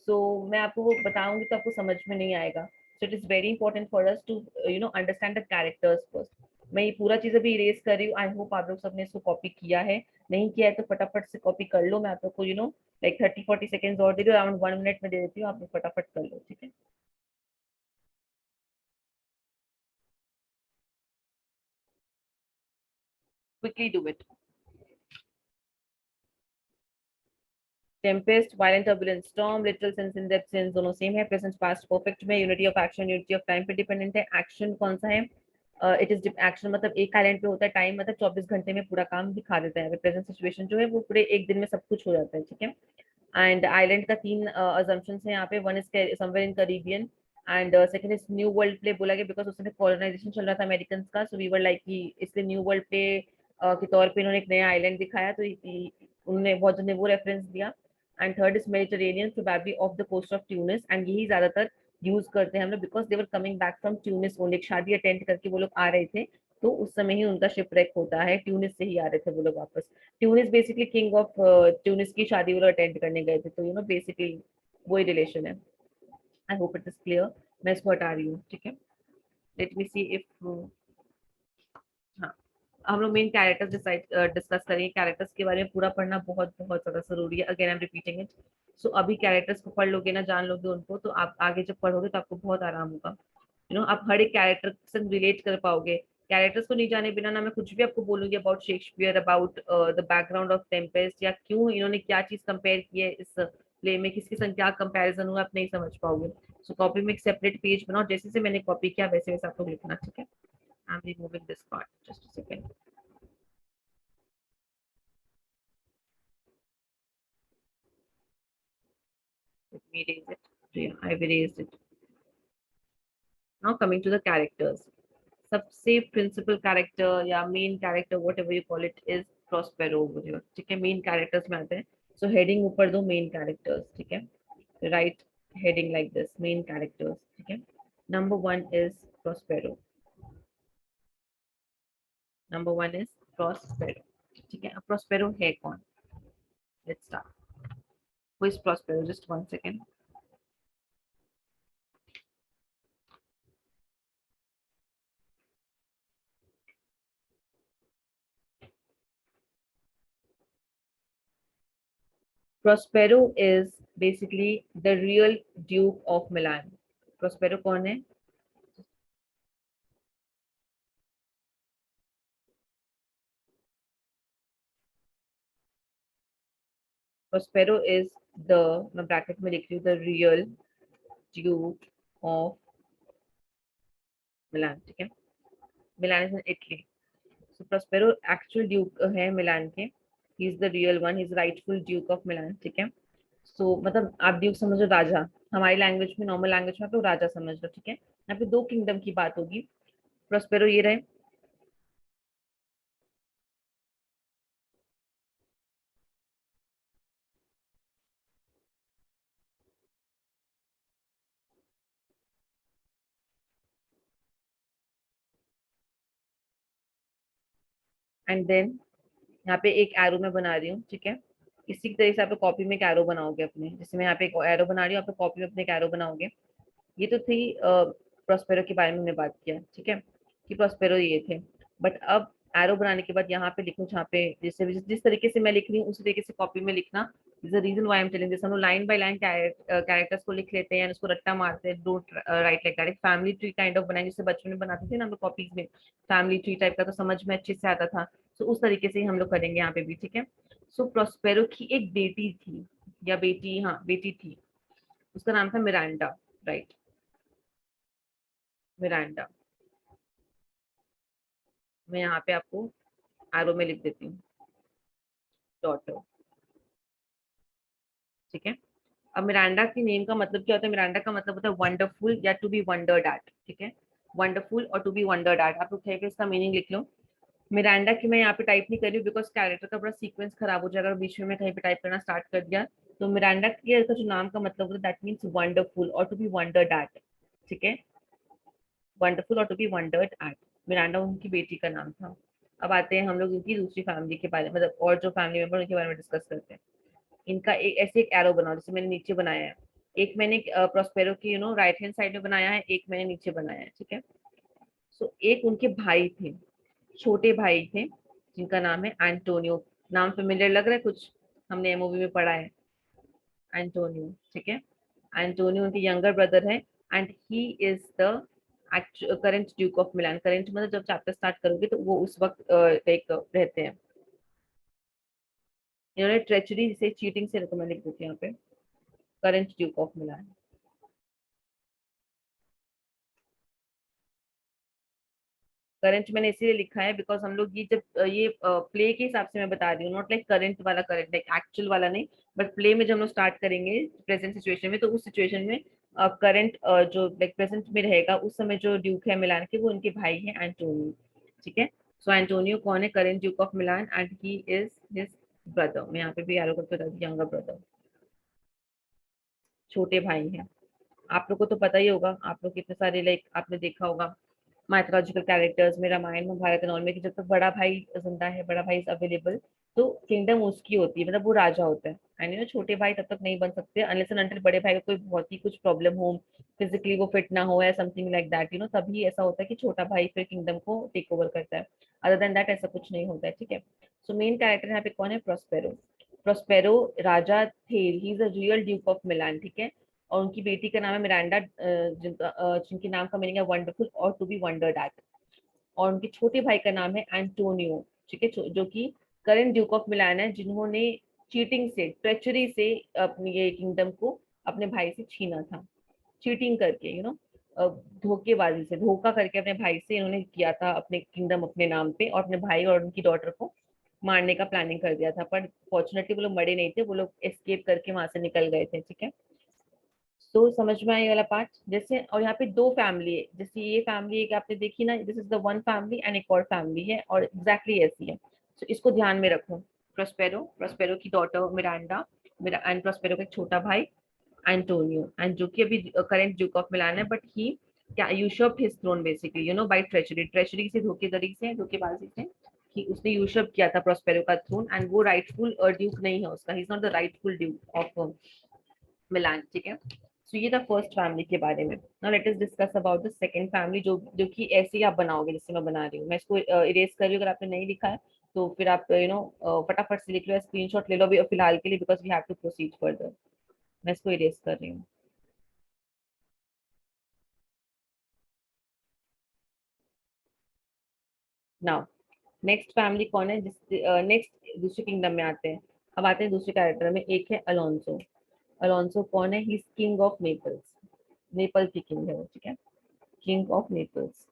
सो मैं आपको वो बताऊंगी तो आपको समझ में नहीं आएगा। So it is very important for us to you know understand the characters first. मैं ये पूरा चीज अभी इरेज कर रही हूँ, आई होप आप लोग सबने इसको कॉपी किया है। नहीं किया है तो फटाफट से कॉपी कर लो। मैं आप लोग को यू नो लाइक 30-40 सेकेंड्स और दे दो, अराउंड 1 मिनट में दे देती हूँ, आप लोग फटाफट कर लो, ठीक है। Quickly do it. Tempest, violent, turbulent, storm, literal sense, in depth sense दोनों सेम है। प्रेजेंट पास्ट परफेक्ट में unity of action unity of time पे डिपेंडेंट है। एक्शन कौन सा है, इट इज एक्शन मतलब एक आइलैंड पे होता है, टाइम मतलब 24 घंटे में पूरा काम दिखा देता है। प्रेजेंट सिचुएशन जो है वो पूरे एक दिन में सब कुछ हो जाता है, ठीक है। एंड आइलैंड का 3 अजम्पशंस हैं यहाँ पे। One is somewhere in Caribbean, and second is new world play बोला गया बिकॉज उस समय कॉलोनाइजेशन चल रहा था अमेरिकन का, सो वी वर लाइक कि इसलिए न्यू वर्ल्ड प्ले के तौर पे इन्होंने एक नया आइलैंड दिखाया, तो उन्होंने बहुत जन ने वो रेफरेंस दिया। And third is Mediterranean probably off the coast of Tunis, and यही ज्यादातर यूज करते हैं हम लोग because they were coming back from Tunis only. एक शादी अटेंड करके वो लोग आ रहे थे, तो उस समय ही उनका शिपरेक होता है, ट्यूनिस से ही आ रहे थे वो लोग वापस। Tunis basically king of Tunis की शादी वो लोग अटेंड करने गए थे, तो यू नो बेसिकली वही रिलेशन है। आई होप इट इज क्लियर। मैं इसको हटा रही हूँ, ठीक है। लेट मी सी इफ हाँ, हम लोग मेन कैरेक्टर्स डिस्कस करेंगे। कैरेक्टर्स के बारे में पूरा पढ़ना बहुत बहुत ज्यादा जरूरी है। Again I am repeating it. So अभी कैरेक्टर्स को पढ़ लोगे ना, जान लोगे उनको, तो आप आगे जब पढ़ोगे तो आपको बहुत आराम होगा। यू नो आप हर एक कैरेक्टर से रिलेट कर पाओगे। कैरेक्टर्स को नहीं जाने बिना ना मैं कुछ भी आपको बोलूंगी about Shakespeare, about the background of Tempest, या क्यों इन्होंने क्या चीज कंपेयर की है इस प्ले में, किसके संग क्या कंपैरिजन हुआ, आप नहीं समझ पाओगे। सो कॉपी में एक सेपरेट पेज बनाओ, जैसे से मैंने कॉपी किया वैसे वैसे आपको लिखना, ठीक है। I am removing this part, just a second. Let me erase it. Yeah, I've erased it. Now coming to the characters. सबसे प्रिंसिपल कैरेक्टर या main character what ever you call it is Prospero over, ठीक है। Main characters में आते हैं। So heading ऊपर दो, main characters, ठीक है। Write heading like this, main characters, ठीक है। Number 1 is Prospero. Number 1 is Prospero, ठीक है। अब प्रोस्पेरो है कौन, let's start. Who is Prospero, just 1 second. Prospero is basically the real duke of Milan. Prospero कौन है, प्रोस्पेरो इज द, मैं ब्रैकेट में लिख रही हूँ, the real duke of Milan, ठीक है। Milan is in Italy. So Prospero actual duke है मिलान के, he is the real one, he is rightful Duke of Milan, ठीक है। सो मतलब आप ड्यूक समझो राजा, हमारी लैंग्वेज में, नॉर्मल लैंग्वेज में आप लोग राजा समझ लो, ठीक है। यहाँ पे 2 किंगडम की बात होगी। प्रोस्पेरो ये रहे, एंड देन यहाँ पे एक एरो में बना रही हूँ, ठीक है। इसी तरह से आप कॉपी में एक एरो बनाओगे अपने, जैसे मैं यहाँ पे एक एरो बना रही हूँ, आप कॉपी में अपने एक एरो बनाओगे। ये तो थी प्रोस्पेरो के बारे में हमने बात किया, ठीक है, कि प्रोस्पेरो ये थे। बट अब एरो बनाने के बाद यहाँ पे लिखूँ, जहाँ पे जैसे जिस तरीके से मैं लिख रही हूँ उसी तरीके से कॉपी में लिखना is the reason why I am telling this. हम लोग लाइन बाय लाइन कैरेक्टर्स को लिख लेते हैं, उसको रट्टा मारते हैं, don't write like that. Family tree kind of बनाए, जैसे बचपन में बनाते थे ना हम लोग कॉपीज में, फैमिली ट्री टाइप का, तो समझ में अच्छे से आता था। तो उस तरीके से ही हम लोग करेंगे यहाँ पे भी, ठीक है। सो प्रोस्पेरो की एक बेटी थी, या बेटी, हाँ बेटी थी, उसका नाम था मिरांडा, राइट, मिरांडा। मैं यहाँ पे आपको एरो में लिख देती हूँ, डॉटर, ठीक है। अब मिरांडा की नेम का मतलब क्या होता है? मिरांडा का मतलब होता है वंडरफुल या टू बी वंडर्ड एट, ठीक है। वंडरफुल और टू बी वंडर्ड एट, आप लोग कहीं पे इसका मीनिंग लिख लो। मिरांडा की मैं यहाँ पे टाइप नहीं कर रही हूँ बिकॉज कैरेक्टर का बड़ा सीक्वेंस खराब हो जाएगा, अगर बीच में मैं कहीं पे टाइप करना स्टार्ट कर दिया। तो मिरांडा के का जो नाम का मतलब होता है दैट मीन्स वंडरफुल और टू बी वंडर्ड एट, ठीक है। वंडरफुल और to be wondered at, Miranda उनकी बेटी का नाम था। अब आते हैं हम लोग इनकी दूसरी फैमिली के बारे में, मतलब और जो फैमिली मेंबर उनके बारे में डिस्कस करते हैं। इनका एक ऐसे एक एरो बनाओ, जैसे मैंने नीचे बनाया है। एक मैंने प्रोस्पेरो की राइट हैंड साइड में बनाया है, एक मैंने नीचे बनाया है, ठीक है। सो एक उनके भाई थे, छोटे भाई थे, जिनका नाम है एंटोनियो। नाम फेमिलियर लग रहा है कुछ? हमने मूवी में पढ़ा है, एंटोनियो, ठीक है। एंटोनियो उनके यंगर ब्रदर है, and he is the current Duke of Milan. Current मतलब जब चैप्टर स्टार्ट करोगे तो वो उस वक्त लाइक रहते हैं। इन्होंने ट्रेचरी से, चीटिंग से, मैं लिख देती हूँ यहाँ पे, current Duke of Milan. Current मैंने इसीलिए लिखा है बिकॉज हम लोग ये जब ये प्ले के हिसाब से मैं बता रही हूँ, नॉट लाइक करंट वाला करंट, लाइक एक्चुअल वाला नहीं, बट प्ले में जब हम लोग स्टार्ट करेंगे प्रेजेंट सिचुएशन में, तो उस सिचुएशन में करंट जो लाइक प्रेजेंट में रहेगा उस समय जो ड्यूक है मिलान के, वो उनके भाई है एंटोनियो, ठीक है। सो एंटोनियो कौन है? Current duke of Milan, and he is his brother. मैं यहाँ पे भी एरो करके यंगर ब्रदर, छोटे भाई हैं। आप लोग को तो पता ही होगा, आप लोग कितने सारे लाइक आपने देखा होगा माइथोलॉजिकल कैरेक्टर्स में, रामायण महाभारत एंड ऑल में, कि जब तक बड़ा भाई जिंदा है, बड़ा भाई इज अवेलेबल, तो किंगडम उसकी होती है, मतलब वो राजा होता है। एंड छोटे भाई तब तक नहीं बन सकते अनलेस एंड अनटिल बड़े भाई का कोई बहुत ही कुछ प्रॉब्लम हो, फिजिकली वो फिट ना हो या समथिंग लाइक दैट, तभी ऐसा होता है कि छोटा भाई फिर किंगडम को टेक ओवर करता है। अदर देन दैट ऐसा कुछ नहीं होता है, ठीक है। सो मेन कैरेक्टर यहाँ पे कौन है? प्रोस्पेरो। प्रोस्पेरो राजा थे, ही is a real duke of Milan, ठीक है। और उनकी बेटी का नाम है मिरांडा, जिनके नाम का मीनिंग है वंडरफुल और टू बी वंडर्ड एट। और उनके छोटे भाई का नाम है एंटोनियो, ठीक है, जो कि करंट ड्यूक ऑफ मिलान है, जिन्होंने चीटिंग से, ट्रेचरी से अपनी ये किंगडम को अपने भाई से छीना था। चीटिंग करके, धोखेबाजी से, धोखा करके अपने भाई से इन्होंने किया था अपने किंगडम अपने नाम पे, और अपने भाई और उनकी डॉटर को मारने का प्लानिंग कर दिया था। पर फॉर्चुनेटली वो लोग मरे नहीं थे, वो लोग एस्केप करके वहां से निकल गए थे, ठीक है। तो समझ में आया ये वाला पार्ट? जैसे और यहाँ पे दो फैमिली है, जैसे ये फैमिली एक आपने देखी ना, this is the one family, and एक और फैमिली है, और एग्जैक्टली ऐसी है। तो इसको ध्यान में रखो। प्रोस्पेरो, प्रोस्पेरो की डॉटर मिरांडा, मेरा एंड प्रोस्पेरो का एक छोटा भाई एंटोनियो, एंड जो कि अभी करेंट ड्यूक ऑफ मिलान है, बट ही क्या usurped his throne basically, by treachery, treachery से, धोखेधड़ी से, धोखेबाजी से, कि उसने यूशर्प किया था प्रोस्पेरो का थ्रोन, एंड वो राइटफुल ड्यूक नहीं है उसका, he is not the rightful Duke of Milan, ठीक है। सो ये था फर्स्ट फैमिली के बारे में। Now let us discuss about the second family, जो जो कि ऐसे ही आप बनाओगे जैसे मैं बना रही हूँ। मैं इसको इरेज कर रही हूँ, अगर आपने नहीं लिखा है तो फिर आप फटाफट से लिख लो, स्क्रीनशॉट ले लो अभी फिलहाल के लिए, because we have to proceed further. मैं इसको इरेज कर रही हूँ नाउ। नेक्स्ट फैमिली कौन है? जिस नेक्स्ट दूसरे किंगडम में आते हैं। अब आते हैं दूसरे कैरेक्टर में, एक है अलोंसो। अलोंसो कौन है? He is king of Naples, nipple की किंग है वो, ठीक है, किंग ऑफ नेपल्स।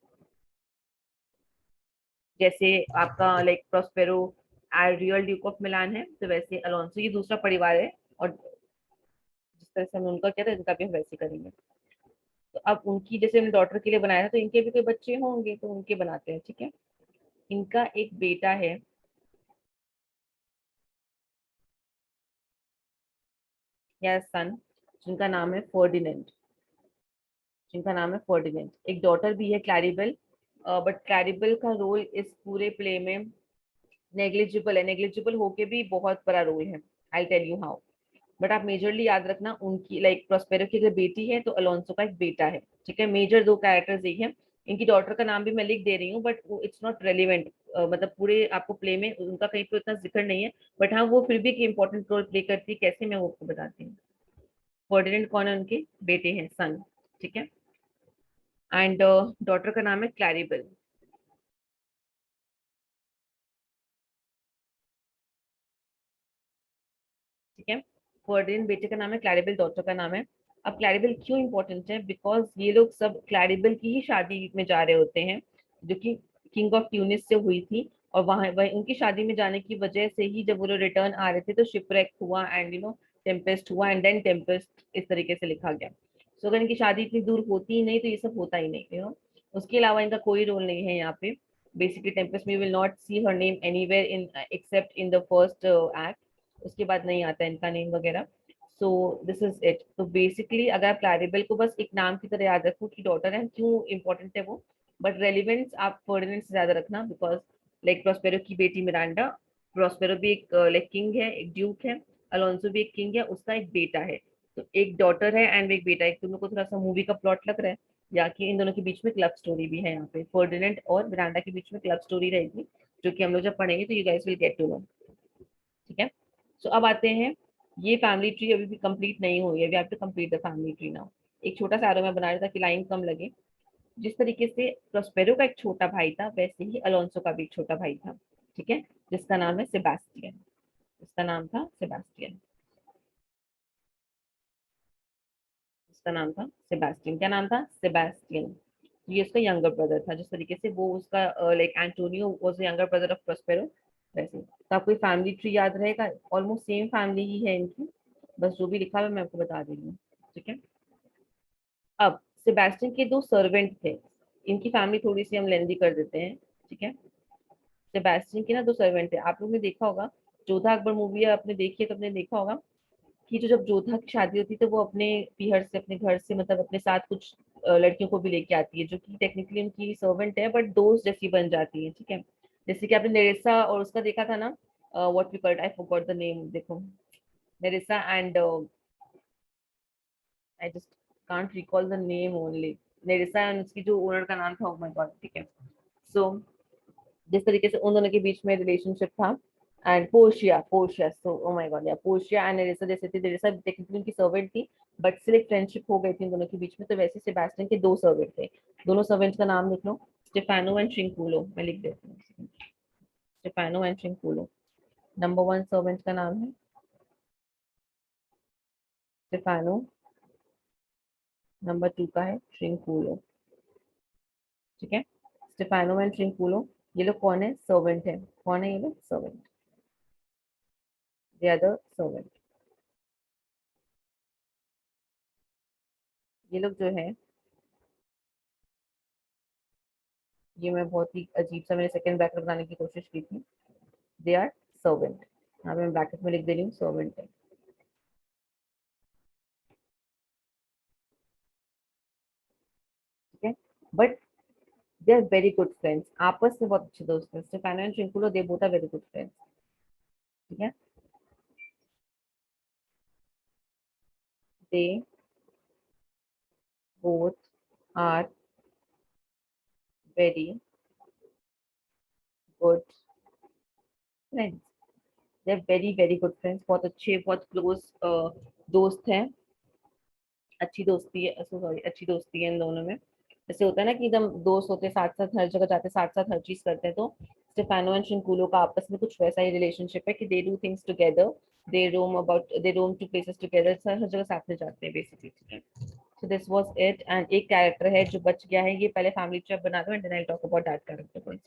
जैसे आपका like Prospero real duke of मिलान है, तो वैसे अलोंसो ये दूसरा परिवार है, और जिस तरह से हमने उनका किया था इनका भी हम वैसे करेंगे। तो अब उनकी जैसे हमने डॉटर के लिए बनाया था, तो इनके भी कोई बच्चे होंगे तो उनके बनाते हैं, ठीक है। इनका एक बेटा है, या सन, जिनका नाम है फर्डिनेंड, जिनका नाम है फर्डिनेंड। एक डॉटर भी है, क्लैरिबेल, बट क्लैरिबेल का रोल इस पूरे प्ले में नेग्लिजिबल है, नेग्लिजिबल होके भी बहुत बड़ा रोल है। I tell you how. But आप मेजरली याद रखना उनकी, लाइक प्रोस्पेरो की अगर बेटी है तो अलोंसो का एक बेटा है, ठीक है। मेजर दो कैरेक्टर्स यही है। इनकी डॉटर का नाम भी मैं लिख दे रही हूँ, बट वो इट्स नॉट रेलिवेंट, मतलब पूरे आपको प्ले में उनका कहीं पे उतना जिक्र नहीं है। बट हाँ, वो फिर भी एक इंपॉर्टेंट रोल प्ले करती है, कैसे मैं वो आपको बताती हूँ। फर्डिनेंड कौन है, उनके बेटे हैं, सन, ठीक है। एंड डॉटर का नाम है क्लैरिबल, ठीक है। फर्डिनेंड बेटे का नाम है, क्लैरिबल डॉटर का नाम है। अब क्लैरिबल क्यों इंपॉर्टेंट है, बिकॉज ये लोग सब क्लैरिबल की ही शादी में जा रहे होते हैं, जो कि किंग ऑफ ट्यूनिस से हुई थी। और वहां वह उनकी शादी में जाने की वजह से ही जब वो लोग रिटर्न आ रहे थे तो शिपरेक हुआ, एंड टेम्पेस्ट हुआ, एंड देन टेम्पेस्ट, इस तरीके से लिखा गया। सो अगर इनकी शादी इतनी दूर होती ही नहीं तो ये सब होता ही नहीं, उसके अलावा इनका कोई रोल नहीं है यहाँ पे। बेसिकली टेम्पेस्ट में will not see her name anywhere in except in the first act. उसके बाद नहीं आता है इनका नेम वगैरह। So this is it. तो बेसिकली अगर आप क्लैरिबल को बस एक नाम की तरह याद रखो कि डॉटर है, क्यों इंपॉर्टेंट है वो, बट रेलिवेंस आप फर्डिनेंड से ज्यादा रखना, बिकॉज लाइक प्रोस्पेरो की बेटी मिरांडा, प्रोस्पेरो भी एक लाइक किंग है, एक ड्यूक है, अलोंसो भी एक किंग है, उसका एक बेटा है। तो एक डॉटर है एंड एक बेटा है। तुम लोग को थोड़ा सा मूवी का प्लॉट लग रहा है, या कि इन दोनों के बीच में लव स्टोरी भी है, यहाँ पे फर्डिनेंड और मिरांडा के बीच में लव स्टोरी रहेगी, जो कि हम लोग जब पढ़ेंगे तो you guys will get to know, ठीक है। सो अब आते हैं, ये फैमिली ट्री अभी भी कंप्लीट नहीं हुई है, we have to complete the family tree now. एक छोटा सा एरो मैं बना रहा था कि लाइन कम लगे। जिस तरीके से प्रोस्पेरो का एक छोटा भाई था, वैसे ही अलोंसो का भी एक छोटा भाई था, ठीक है, जिसका नाम है सेबास्टियन। इसका नाम था सेबास्टियन, उसका नाम था सेबास्टियन। क्या नाम था, सेबास्टियन। ये उसका यंगर ब्रदर था, जिस तरीके से वो उसका like Antonio was the younger brother of Prospero, वैसे। तो आपको फैमिली ट्री याद रहेगा, ऑलमोस्ट सेम फैमिली ही है इनकी, बस जो भी लिखा हुआ है मैं आपको बता दे रही हूँ, ठीक है। अब सेबास्टियन के दो सर्वेंट थे, इनकी फैमिली थोड़ी सी हम लेंदी कर देते हैं, ठीक है। सेबास्टियन के ना दो सर्वेंट थे, आप लोग ने देखा होगा, जोधा अकबर मूवी आपने देखी है तो आपने देखा होगा कि जो जब जोधा की शादी होती है तो वो अपने पीहर से, अपने घर से, मतलब अपने साथ कुछ लड़कियों को भी लेके आती है, जो कि टेक्निकली उनकी सर्वेंट है बट दोस्त जैसी बन जाती है, ठीक है। जैसे कि आपने नेरेसा और उसका देखा था ना, what we called, I forgot the name, देखो, Nerissa and I just can't recall the name only. Nerissa and उसकी जो ओनर का नाम था, ओ माय गॉड, ठीक है। सो जिस तरीके से उन दोनों के बीच में रिलेशनशिप था, and Portia, Portia, so oh my God, या पोर्शिया एंड एलिसा जैसे थे, एलिसा टेक्निकली उनकी सर्वेंट थी, बट स्टिल एक फ्रेंडशिप हो गई थी इन दोनों के बीच में। तो वैसे सेबास्टियन के दो सर्वेंट थे, दोनों सर्वेंट्स का नाम लिख लो, स्टेफानो एंड ट्रिंकुलो, मैं लिख देती हूँ, Stefano and ट्रिंकुलो। Number one servant का नाम है स्टेफानो, नंबर टू का है ट्रिंकुलो, ठीक है। स्टेफानो एंड ट्रिंकुलो, ये लोग कौन है, सर्वेंट है, कौन है ये लोग, servant, they are the servant. ये लोग जो है, ये मैं बहुत ही अजीब सा मैंने सेकंड ब्रैकेट बनाने की कोशिश की थी, दे आर सर्वेंट, यहाँ पे मैं ब्रैकेट में लिख दे रही हूँ सर्वेंट है, ठीक है। But they are very good friends, आपस में बहुत अच्छे दोस्त हैं, Stephano and Trinculo, they both are very good friends, ठीक है। They both are very good friends, they are very very good friends, बहुत अच्छे, बहुत क्लोज दोस्त हैं, अच्छी दोस्ती है, सॉरी, अच्छी दोस्ती है इन दोनों में। जैसे होता है ना कि एकदम दोस्त होते हैं, साथ साथ हर जगह जाते हैं, साथ साथ हर चीज करते हैं, तो स्टेफानो एंड शिंकुलो का आपस में कुछ वैसा ही रिलेशनशिप है कि they do things together, they roam to places together, हर जगह साथ में जाते हैं बेसिकली, ठीक है। So this was it. And एक कैरेक्टर है जो बच गया है, ये पहले फैमिली ट्री बना दो and then I talk about that character.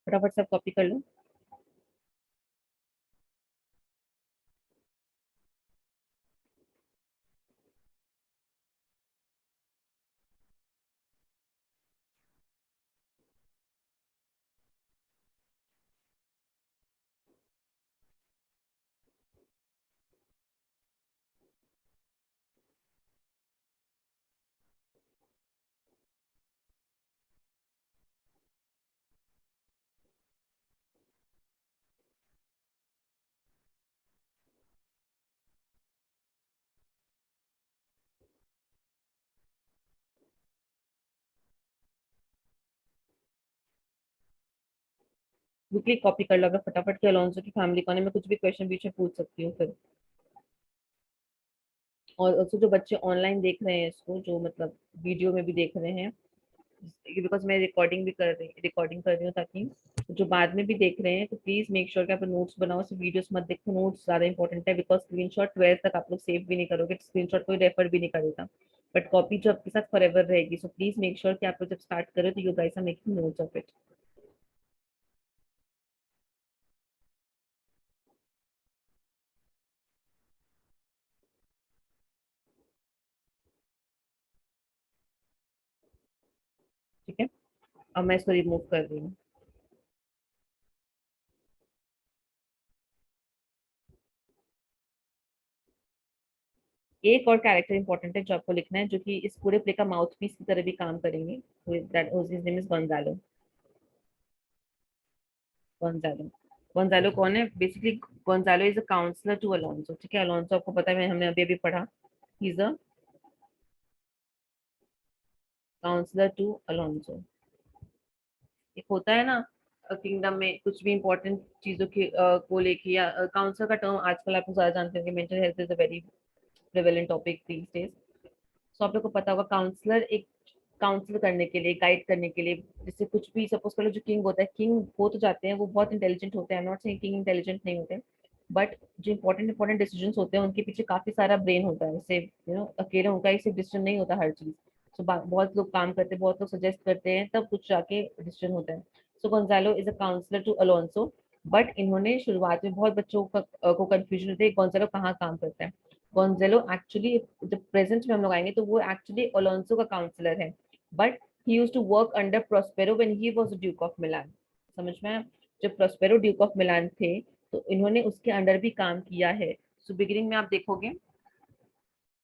फटाफट सब कॉपी कर लो। क्विकली कॉपी कर लो अगर फटाफट के अलोंसो की फैमिली कौन है, मैं कुछ भी क्वेश्चन बीच में पूछ सकती हूँ फिर। और उसको जो बच्चे ऑनलाइन देख रहे हैं इसको, जो मतलब वीडियो में भी देख रहे हैं, बिकॉज मैं रिकॉर्डिंग कर रही हूँ, ताकि जो बाद में भी देख रहे हैं तो प्लीज मेक श्योर कि आप नोट्स बनाओ, सिर्फ वीडियोस मत देखो। नोट्स ज्यादा इंपॉर्टेंट है, बिकॉज स्क्रीनशॉट 12 तक आप लोग सेव भी नहीं करोगे, स्क्रीनशॉट कोई रेफर भी नहीं करेगा, बट कॉपी जो आपके साथ फॉरएवर रहेगी। सो प्लीज मेक श्योर कि आप लोग जब स्टार्ट करो तो you guys are making notes of it. ठीक है, अब मैं इसको रिमूव कर रही हूँ। एक और कैरेक्टर इंपॉर्टेंट है जो आपको लिखना है, जो कि इस पूरे प्ले का माउथ पीस की तरह भी काम करेंगे। That his name is Gonzalo. Gonzalo, Gonzalo कौन है basically? Gonzalo is a counsellor to Alonso. ठीक है, अलोंसो आपको पता है, हमने अभी अभी पढ़ा, he is a counsellor to Alonso. एक होता है ना किंगडम में कुछ भी इंपॉर्टेंट चीजों की को लेके, या काउंसलर का टर्म आजकल आप लोग ज्यादा जानते हैं कि mental health is a very prevalent topic these days. So आप लोग को पता होगा, काउंसलर एक काउंसल करने के लिए, गाइड करने के लिए, जैसे कुछ भी सपोज कर लो, जो किंग होता है, किंग हो तो जाते हैं, वो बहुत इंटेलिजेंट होते हैं, नॉट सेइंग किंग इंटेलिजेंट नहीं होते, बट जो इंपॉर्टेंट इंपॉर्टेंट डिसीजन होते हैं उनके पीछे काफी सारा ब्रेन होता है, जैसे अकेले उनका एक डिसीजन नहीं होता हर चीज। सो बहुत लोग काम करते हैं, बहुत लोग सजेस्ट करते हैं, तब कुछ जाके डिसीजन होता है। So Gonzalo is a counsellor to Alonso, but इन्होंने शुरुआत में बहुत बच्चों को कंफ्यूजन होती है गोंजालो कहाँ काम करता है। गोंजेलो एक्चुअली, जब प्रेजेंट में हम लोग आएंगे तो वो एक्चुअली अलोंसो का काउंसलर है, but he used to work under Prospero when he was Duke of Milan. समझ में आया? जब प्रोस्पेरो ड्यूक ऑफ मिलान थे तो इन्होंने उसके अंडर भी काम किया है। सो बिगिनिंग में आप देखोगे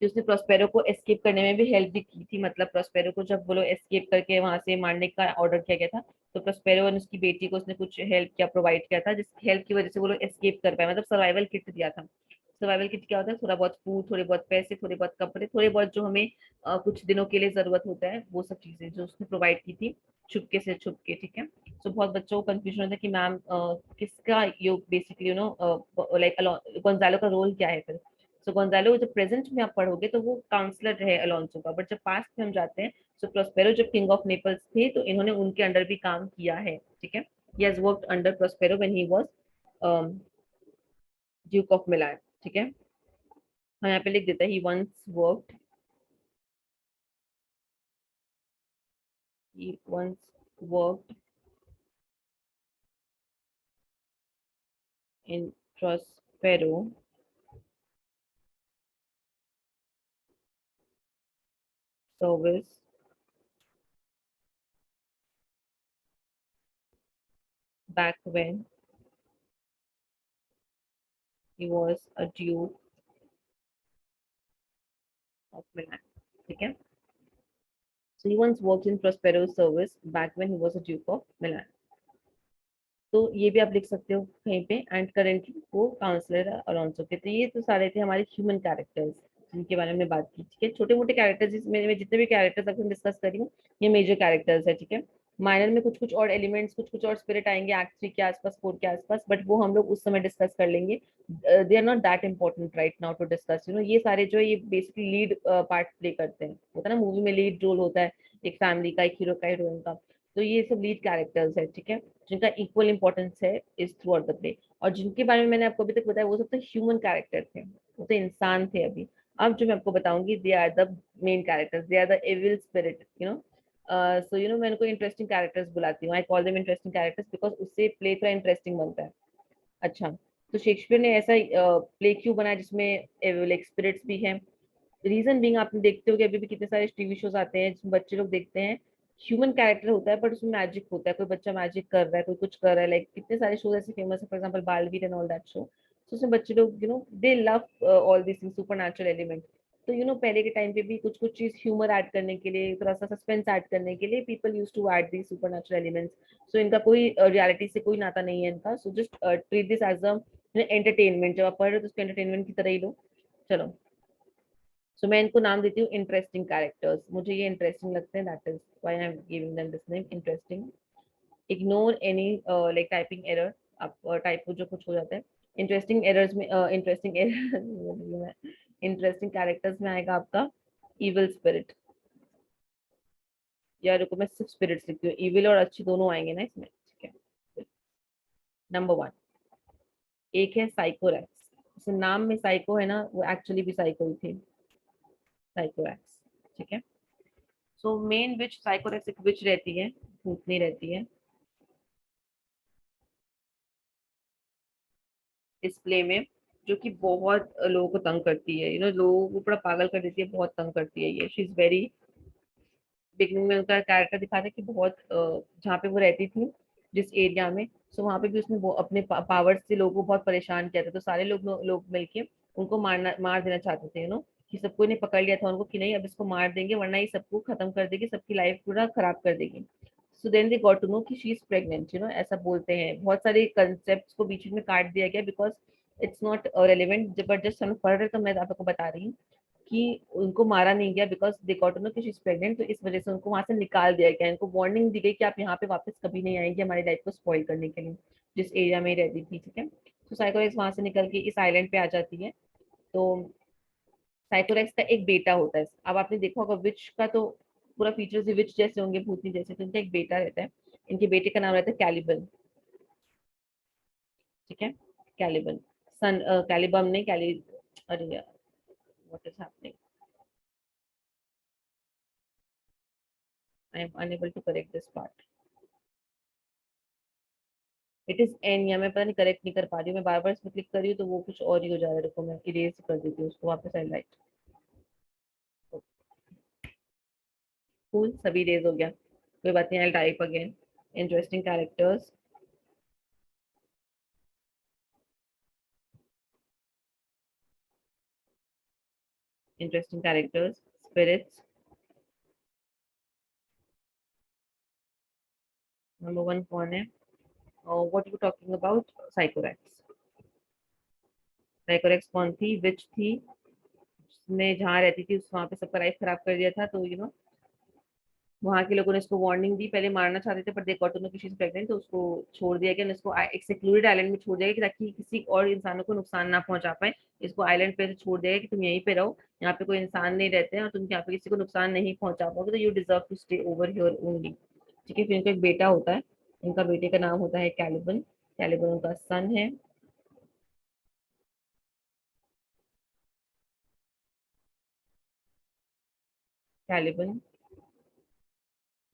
कि उसने प्रोस्पेरो को एस्केप करने में भी हेल्प भी की थी, मतलब प्रोस्पेरो को जब वो लोग एस्केप करके वहां से मारने का ऑर्डर किया गया था, तो प्रोस्पेरो और उसकी बेटी को उसने कुछ हेल्प किया, प्रोवाइड किया था, जिस हेल्प की वजह से वो लोग एस्केप कर पाए, मतलब सर्वाइवल किट दिया था। सर्वाइवल किट क्या होता है? थोड़ा बहुत फूड, थोड़े बहुत पैसे, थोड़े बहुत कपड़े, थोड़े बहुत जो हमें कुछ दिनों के लिए जरूरत होता है, वो सब चीजें जो उसने प्रोवाइड की थी, छुपके से छुपके। ठीक है, तो बहुत बच्चों को कंफ्यूजन होता है कि मैम किसका योग बेसिकली लाइक गोंजालो का रोल क्या है फिर। सो गोंजालो जब प्रेजेंट में आप पढ़ोगे तो वो काउंसलर रहे अलोंसो का, बट जब पास्ट में हम जाते हैं, सो प्रोस्पेरो जब किंग ऑफ नेपल्स थे तो इन्होंने उनके अंडर भी काम किया है। ठीक है, ही has worked under Prospero when he was Duke of Milan. ठीक है, हम यहाँ पे लिख देते हैं he once worked in Prospero service back when he was a duke of Milan। ठीक है, so he once worked in Prospero's service back when he was a duke of Milan। तो ये भी आप लिख सकते हो कहीं पे, एंड करेंटली वो काउंसलर अलोंसो के। तो ये तो सारे थे हमारे ह्यूमन कैरेक्टर्स जिनके बारे में बात की। ठीक है, छोटे मोटे कैरेक्टर्स, इसमें मैं जितने भी कैरेक्टर्स अभी डिस्कस करी हूँ, ये मेजर कैरेक्टर्स है। ठीक है, माइनर में कुछ कुछ और एलिमेंट्स, कुछ कुछ और स्पिरिट आएंगे एक्ट 3 के आसपास, 4 के आसपास, बट वो हम लोग उस समय डिस्कस कर लेंगे। They are not that important right now to discuss. ये सारे जो है ये बेसिकली लीड पार्ट प्ले करते हैं, होता है ना मूवी में लीड रोल होता है एक फैमिली का, एक हीरो का, हीरोइन का। तो ये सब लीड कैरेक्टर्स है। ठीक है, जिनका इक्वल इंपॉर्टेंस है इस थ्रू आउट द प्ले। और जिनके बारे में मैंने आपको अभी तक बताया वो सब तो ह्यूमन कैरेक्टर थे, वो तो इंसान थे अभी। अब जो मैं आपको बताऊंगी, they are the main characters, they are the evil spirit, so मैं उनको इंटरेस्टिंग कैरेक्टर्स बुलाती हूँ, I call them interesting characters, because उससे प्ले थोड़ा इंटरेस्टिंग बनता है। अच्छा, तो शेक्सपियर ने ऐसा प्ले क्यों बनाया जिसमें लाइक स्पिरिट्स भी हैं? रीजन बीइंग, आपने देखते हो कि अभी भी कितने सारे टीवी शोज आते हैं जिसमें बच्चे लोग देखते हैं, ह्यूमन कैरेक्टर होता है बट उसमें मैजिक होता है, कोई बच्चा मैजिक कर रहा है, कोई कुछ कर रहा है, लाइक कितने सारे शोज ऐसे फेमस है, for example Baalveer and all that show. तो उसमें बच्चे लोग दे love all this super natural element. तो पहले के टाइम पे भी कुछ कुछ चीज ह्यूमर ऐड करने के लिए, थोड़ा सा सस्पेंस ऐड करने के लिए, people use to add the supernatural elements. So इनका कोई रियलिटी से कोई नाता नहीं है इनका, so just treat this as a entertainment. जब आप पढ़ रहे हो तो उसको एंटरटेनमेंट की तरह ही लो। चलो, सो मैं इनको नाम देती हूँ इंटरेस्टिंग कैरेक्टर्स, मुझे ये इंटरेस्टिंग लगते हैं, that is why I am giving them this name interesting. Ignore any like typing error, आप टाइप जो कुछ हो जाता है। इंटरेस्टिंग एरर्स में इंटरेस्टिंग एरर इंटरेस्टिंग कैरेक्टर्स में आएगा आपका इविल स्पिरिट। या रुको मैं सिर्फ स्पिरिट्स लिखती हूँ, इविल और अच्छी दोनों आएंगे ना इसमें, ठीक है। नंबर 1 एक है साइकोरैक्स। जैसे नाम में साइको है ना, वो एक्चुअली भी साइको ही थे, साइकोरैक्स, ठीक है। सो मेन विच साइकोरैक्स एक विच रहती है, भूतनी रहती है इस प्ले में, जो कि बहुत लोगों को तंग करती है, लोगों को पूरा पागल कर देती है, बहुत तंग करती है ये। शी इज वेरी, बिगनिंग में उनका कैरेक्टर दिखाता है कि बहुत जहाँ पे वो रहती थी जिस एरिया में, सो वहाँ पे भी उसने वो अपने पावर से लोगों को बहुत परेशान किया था। तो सारे लोग मिलके उनको मार देना चाहते थे, कि सबको ने पकड़ लिया था उनको कि नहीं अब इसको मार देंगे वरना ये सबको खत्म कर देगी, सबकी लाइफ पूरा खराब कर देगी। So then they got to know कि शी इज प्रेग्नेंट, ऐसा बोलते हैं। बहुत सारे कंसेप्ट को बीच में काट दिया गया because it's not relevant, but just हम पढ़ रहे तो मैं आपको बता रही हूँ कि उनको मारा नहीं गया because they got to know कि शी इज प्रेग्नेंट, तो इस वजह से उनको वहां से निकाल दिया गया। इनको वार्निंग दी गई कि आप यहाँ पे वापस कभी नहीं आएंगे हमारी लाइफ को स्पॉइल करने के लिए, जिस एरिया में रहती थी, ठीक है। तो साइकोरेक्स वहां से निकल के इस आइलैंड पे आ जाती है। तो साइकोरेक्स का एक बेटा होता है। अब आपने देखा होगा विच का तो पूरा फीचर्स विच जैसे होंगे, भूतनी जैसे, तो इनका एक बेटा रहता है। इनके बेटे का नाम रहता है कैलिबन, ठीक है। कैलिबन सन, कैलिबम नहीं कैली, अरे what is happening, I am unable to correct this part. It is an, या मैं पता नहीं करेक्ट नहीं कर पा रही हूँ, मैं बार बार इसमें क्लिक कर रही हूँ तो वो कुछ और ही हो जा रहा है। देखो मैं इरेज कर देती हूँ उसको वापस, हाईलाइट, कूल, सभी इरेज हो गया, कोई बात नहीं, I type again. Interesting characters, interesting characters, spirits. Number 1 कौन है? What you talking about? Sycorax. Sycorax कौन थी? विच थी, उसने जहाँ रहती थी उस वहां पे सबका लाइफ खराब कर दिया था। तो वहाँ के लोगों ने इसको वार्निंग दी, पहले मारना चाहते थे पर दे गॉट टू नो कि शी इज प्रेग्नेंट, तो उसको छोड़ दिया गया। इसको एक सिक्योरिड आइलैंड में छोड़ दिया गया ताकि किसी और इंसानों को नुकसान ना पहुंचा पाए। इसको आइलैंड पे से छोड़ दिया गया कि तुम यहीं पे रहो, यहाँ पे कोई इंसान नहीं रहते हैं और तुम यहाँ पे किसी को नुकसान नहीं पहुंचा पाओगे, तो you deserve to stay over here only, ठीक है। फिर इनका एक बेटा होता है, इनका बेटे का नाम होता है कैलिबन। कैलिबन उनका सन है। कैलिबन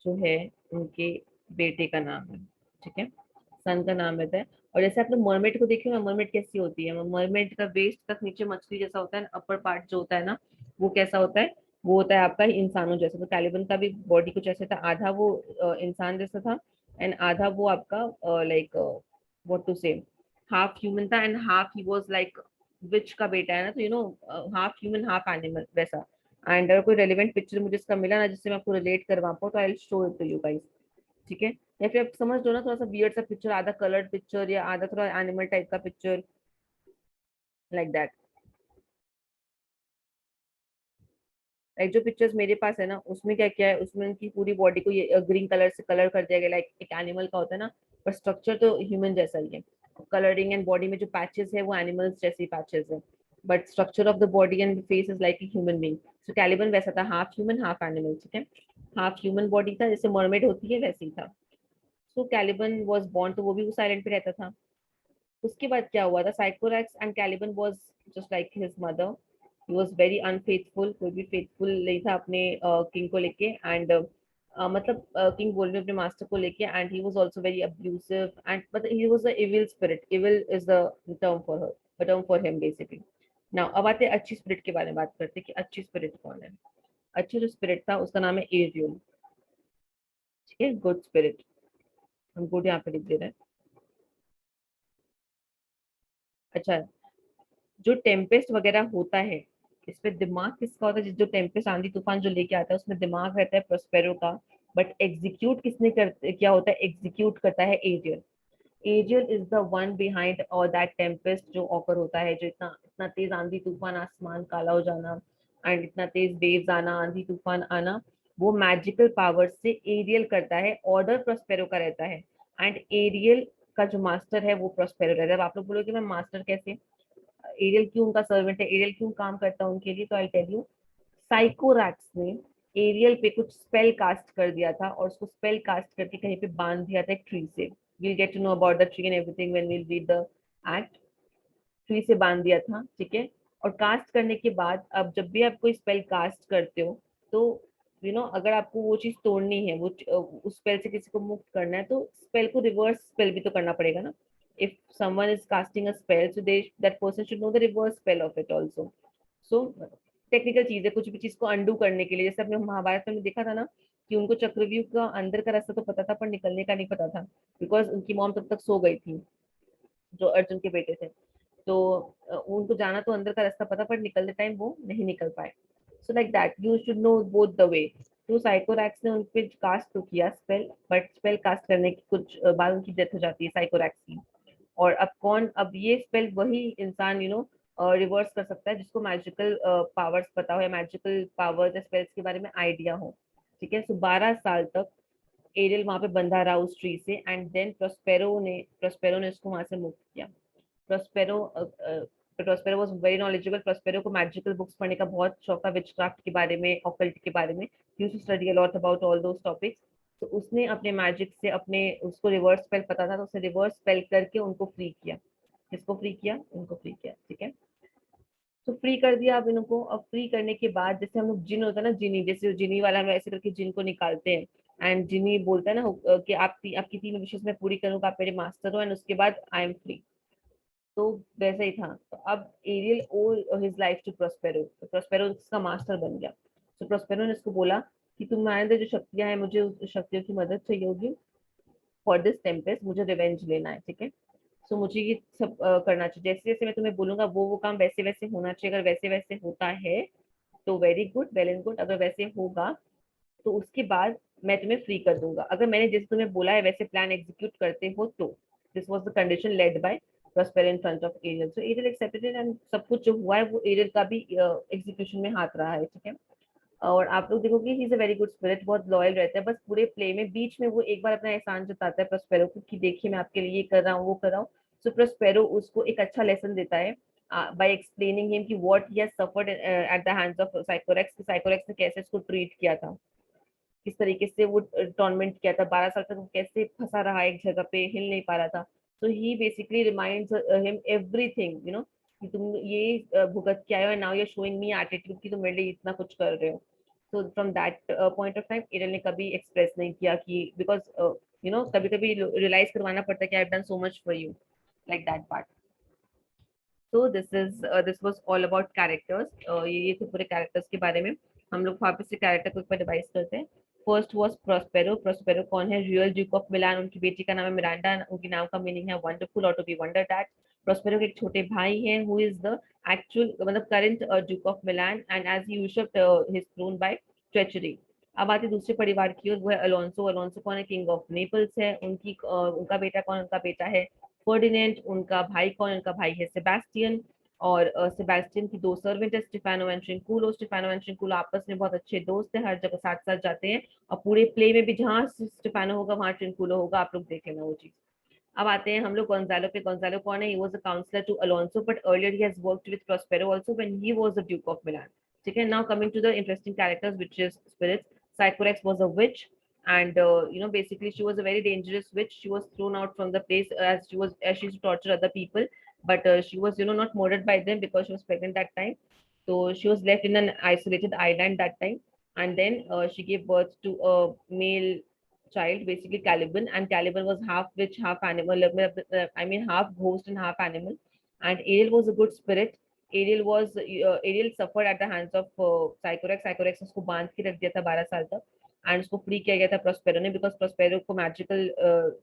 जो है उनके बेटे का नाम है, ठीक है। सन का नाम रहता है। और जैसे आपने मरमेड को देखे ना, मरमेड कैसी होती है? मरमेड का वेस्ट तक नीचे मछली जैसा होता है, अपर पार्ट जो होता है ना, वो कैसा होता है? वो होता है आपका इंसानों जैसा। तो कैलिबन का भी बॉडी कुछ ऐसा था, आधा वो इंसान जैसा था एंड आधा वो आपका लाइक व्हाट टू से, हाफ ह्यूमन था and half he was like which का बेटा है ना, तो हाफ ह्यूमन हाफ एनिमल वैसा। एंड अगर कोई रेलिवेंट पिक्चर मुझे इसका मिला ना जिससे मैं आपको रिलेट करवा पाऊँ तो I will show it to you guys, ठीक है। या फिर आप समझ लो ना, थोड़ा सा वियर्ड सा पिक्चर, आधा कलर्ड पिक्चर या आधा थोड़ा एनिमल टाइप का पिक्चर, लाइक दैट। लाइक जो पिक्चर्स मेरे पास है ना, उसमें क्या क्या है, उसमें उनकी पूरी बॉडी को ये ग्रीन कलर से कलर कर दिया गया, लाइक एक एनिमल का होता है ना, पर स्ट्रक्चर तो ह्यूमन जैसा ही है। कलरिंग एंड बॉडी में जो पैचेस है वो एनिमल्स जैसे पैचेस है, but structure of the body and face is like a human being. So Caliban वैसा था, हाफ ह्यूमन हाफ एनिमल, ठीक है। हाफ ह्यूमन बॉडी था, जैसे मरमेड होती है वैसे ही था। सो कैलिबन वॉज बॉर्न, तो वो भी उस आइलैंड पे रहता था। उसके बाद क्या हुआ था, Sycorax and Caliban was just like his mother, he was very unfaithful, कोई भी फेथफुल नहीं था अपने किंग को लेके। एंड मतलब किंग बोल रहे अपने मास्टर को लेके, and he was also very abusive and मतलब he was a evil spirit, evil is the term for her, the term for him basically. Now अब आते हैं अच्छी स्पिरिट के बारे में बात करते हैं कि अच्छी स्पिरिट कौन है। अच्छी जो स्पिरिट था उसका नाम है एरियल, ठीक है, गुड स्पिरिट। हम गुड यहाँ पे लिख दे रहे हैं। अच्छा, जो टेम्पेस्ट वगैरह होता है, इस पे दिमाग किसका होता है? जो टेम्पेस्ट आंधी तूफान जो लेके आता है उसमें दिमाग रहता है प्रोस्पेरो का, बट एग्जीक्यूट किसने कर क्या होता है? एग्जीक्यूट करता है Ariel. Ariel is the one behind और दैट टेम्पेस्ट जो ऑकर होता है, जो इतना इतना तेज आंधी तूफान, आसमान काला हो जाना एंड इतना तेज वेव्स आना, आंधी तूफान आना, वो मैजिकल पावर से एरियल करता है, ऑर्डर प्रोस्पेरो का रहता है। एंड एरियल का जो मास्टर है वो प्रोस्पेरो रहता है। अब आप लोग बोलोगे मैं मास्टर कैसे, एरियल क्यों उनका सर्वेंट है, एरियल क्यों काम करता है उनके लिए, तो आई टेल यू। साइकोरैक्स ने एरियल पे कुछ स्पेल कास्ट कर दिया था और उसको स्पेल कास्ट करके कहीं पे बांध दिया था एक ट्री से। We'll get to know about the tree and everything when we'll read the act. Tree से बांध दिया था, ठीक है। और कास्ट करने के बाद अब जब भी आप कोई स्पेल कास्ट करते हो तो अगर आपको वो चीज तोड़नी है, वो उस स्पेल से किसी को मुक्त करना है, तो स्पेल को रिवर्स स्पेल भी तो करना पड़ेगा ना। If someone is casting a spell, so they that person should know the reverse spell of it also. So technical चीज है, कुछ भी चीज को अंडू करने के लिए। जैसे हमने महाभारत में देखा था ना कि उनको चक्रव्यूह का अंदर का रास्ता तो पता था पर निकलने का नहीं पता था, बिकॉज उनकी मॉम तब तक सो गई थी, जो अर्जुन के बेटे थे। तो उनको जाना तो अंदर का रास्ता पता, पर निकलते टाइम वो नहीं निकल पाए। So like that you should know both the way. तो साइकोरैक्स ने उन पे कास्ट तो किया स्पेल, बट स्पेल कास्ट करने की कुछ बाद उनकी डेथ हो जाती है साइकोरैक्स की। और अब कौन, अब ये स्पेल वही इंसान रिवर्स कर सकता है जिसको मैजिकल पावर्स पता हो या मैजिकल पावर्स या स्पेल्स के बारे में आइडिया हो, ठीक है। सो 12 साल तक एरियल वहां पे बंधा रहा उस ट्री से, एंड देन प्रोस्पेरो ने उसको वहां से मुक्त किया। Prospero Prospero was very knowledgeable. Prospero को मैजिकल बुक्स पढ़ने का बहुत शौक था, विचक्राफ्ट के बारे में, ऑकल्ट के बारे में। He used to study a lot about all those topics. तो उसने अपने मैजिक से अपने उसको रिवर्स स्पेल पता था, तो उसने रिवर्स स्पेल करके उनको फ्री किया। किसको फ्री किया? उनको फ्री किया, ठीक है। तो फ्री कर दिया अब इनको। अब फ्री करने के बाद जैसे हम लोग जिन होता है ना, जिनी, जैसे जिनी वाला हम ऐसे करके जिन को निकालते हैं एंड जिनी बोलता है ना कि आपकी 3 विशेष मैं पूरी करूंगा, आप मेरे मास्टर हो, एंड उसके बाद आई एम फ्री। तो वैसा ही था। तो अब Ariel owe his life to Prospero, तो प्रोस्पेरो उसका मास्टर बन गया। तो प्रोस्पेरो ने उसको बोला कि तुम्हारे अंदर जो शक्तियां हैं, मुझे उस शक्तियों की मदद चाहिए होगी फॉर दिस टेम्पेस्ट, मुझे रिवेंज लेना है, ठीक है। सो मुझे ये सब करना चाहिए, जैसे जैसे मैं तुम्हें बोलूंगा वो काम वैसे वैसे होना चाहिए। अगर वैसे वैसे होता है तो very good, well and good. अगर वैसे होगा तो उसके बाद मैं तुम्हें फ्री कर दूंगा, अगर मैंने जैसे तुम्हें बोला है वैसे प्लान एग्जीक्यूट करते हो तो। This was the condition laid by Prospero in front of Ariel. So Ariel accepted it, and सब कुछ जो हुआ है वो एरियल का भी एग्जीक्यूशन में हाथ रहा है, ठीक है। और आप लोग देखोगे ही is a very good spirit, बहुत लॉयल रहता है। बस पूरे प्ले में बीच में वो एक बार अपना एहसान जताता है प्रोस्पेरो को कि देखिए मैं आपके लिए ये कर रहा हूँ, वो कर रहा हूँ। सो प्रोस्पेरो उसको एक अच्छा लेसन देता है बाय एक्सप्लेनिंग हिम कि what he has suffered at the hands of Sycorax, Sycorax ने कैसे इसको ट्रीट किया था, किस तरीके से वो टॉर्मेंट किया था। 12 साल तक वो कैसे फंसा रहा एक जगह पे, हिल नहीं पा रहा था। तो he basically reminds him everything, कि तुम ये भुगत के आए हो, now you are showing me attitude कि तुम मेरे लिए इतना कुछ कर रहे हो। So from that point of time Ariel ने कभी एक्सप्रेस नहीं किया कि, बिकॉज कभी कभी रियलाइज करवाना पड़ता है कि I have done so much for you, like that part. तो this was all about characters. ये थे पूरे कैरेक्टर्स के बारे में। हम लोग वापस से कैरेक्टर को एक बार रिवाइज करते हैं। First was Prospero. प्रोस्पेरो कौन है? रियल ड्यूक ऑफ मिलान। उनकी बेटी का नाम है मिरांडा, उनके नाम का मीनिंग है वंडरफुल और to be wondered at. Prospero के एक छोटे भाई हैं हु इज द एक्चुअल मतलब current duke of Milan, and as he usurped his throne by treachery. अब आते दूसरे परिवार की ओर, वो है अलोंसो। अलोंसो कौन है? किंग ऑफ नेपल्स है। उनका बेटा कौन? उनका बेटा है फर्डिनेंड। उनका भाई कौन? उनका भाई है सेबेस्टियन। और सेबेस्टियन की 2 सर्वेंट है, स्टेफानो एंड ट्रिंकुलो। स्टेफानो एंड ट्रिंकुलो आपस में बहुत अच्छे दोस्त हैं, हर जगह साथ साथ जाते हैं। और पूरे प्ले में भी जहाँ स्टेफानो होगा वहां ट्रिंकुलो होगा, आप लोग देख लेना वो चीज। अब आते हैं हम लोग गोंजालो पे। गोंजालो कौन है? He was a counsellor to Alonso, but earlier he has worked with Prospero also when he was the duke of Milan, ठीक है। Now coming to the interesting characters which is spirits. Sycorax was a witch, and basically she was a very dangerous witch. She was thrown out from the place as she used to torture other people, but she was not murdered by them because she was pregnant that time. So she was left in an isolated island that time, and then she gave birth to a male child, basically Caliban, and Caliban was half witch, half animal. I mean, half ghost and half animal. And Ariel was a good spirit. Ariel suffered at the hands of Sycorax. Sycorax उसको बांध के रख दिया था 12 साल तक, and उसको free किया गया था प्रोस्पेरो ने, बिकॉज प्रोस्पेरो को मैजिकल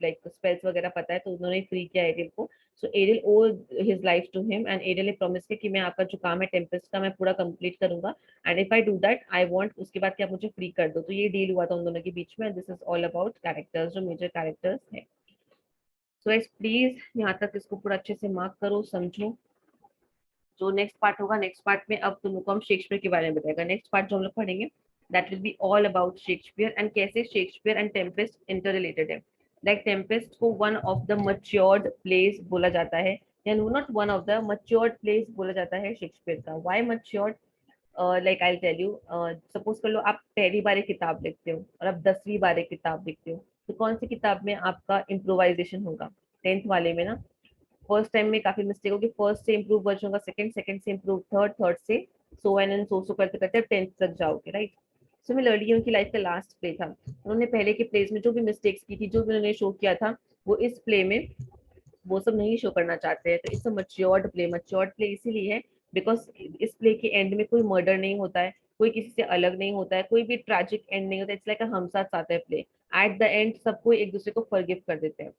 लाइक स्पेल्स वगैरह पता है, तो उन्होंने फ्री किया एरियल को। So Ariel owe his life to him, and Ariel ने प्रॉमिस किया कि मैं आपका जो काम है टेम्पेस्ट का मैं पूरा कंप्लीट करूंगा, and if I do that I want, उसके बाद कि आप मुझे फ्री कर दो। तो ये डील हुआ था उन दोनों के बीच में। This is all about characters, जो मेजर कैरेक्टर्स है। सो गाइस प्लीज यहाँ तक इसको पूरा अच्छे से मार्क करो, समझो। जो नेक्स्ट पार्ट होगा, नेक्स्ट पार्ट में अब तुम लोग को हम शेक्सपियर के बारे में बताएगा। नेक्स्ट पार्ट जो हम लोग पढ़ेंगे that will be all about Shakespeare, and कैसे Shakespeare and Tempest inter related है। लाइक टेम्पेस्ट को one of the matured plays बोला जाता है, या not one of the matured plays बोला जाता है शेक्सपियर का। Why matured? Like I tell you, suppose कर लो आप पहली बार एक किताब लिखते हो और आप 10वीं बार एक किताब लिखते हो, तो कौन सी किताब में आपका इम्प्रोवाइजेशन होगा? 10th वाले में ना। फर्स्ट टाइम में काफी मिस्टेक होगी, फर्स्ट से इम्प्रूव वर्जन होगा, सेकंड, सेकंड से इम्प्रूव थर्ड, थर्ड से सो एन एंड सो करते करते 10th तक जाओगे, राइट? सिमिलरली उनकी लाइफ का लास्ट प्ले था, उन्होंने पहले के प्लेस में जो भी मिस्टेक्स की थी, जो भी उन्होंने शो किया था, वो इस प्ले में वो सब नहीं शो करना चाहते हैं। तो it's a matured play. Matured play इसीलिए है बिकॉज इस प्ले के एंड में कोई मर्डर नहीं होता है, कोई किसी से अलग नहीं होता है, कोई भी ट्रैजिक एंड नहीं होता। इट्स लाइक हम साथ साथ है प्ले। एट द एंड सबको एक दूसरे को फॉरगिव कर देते हैं।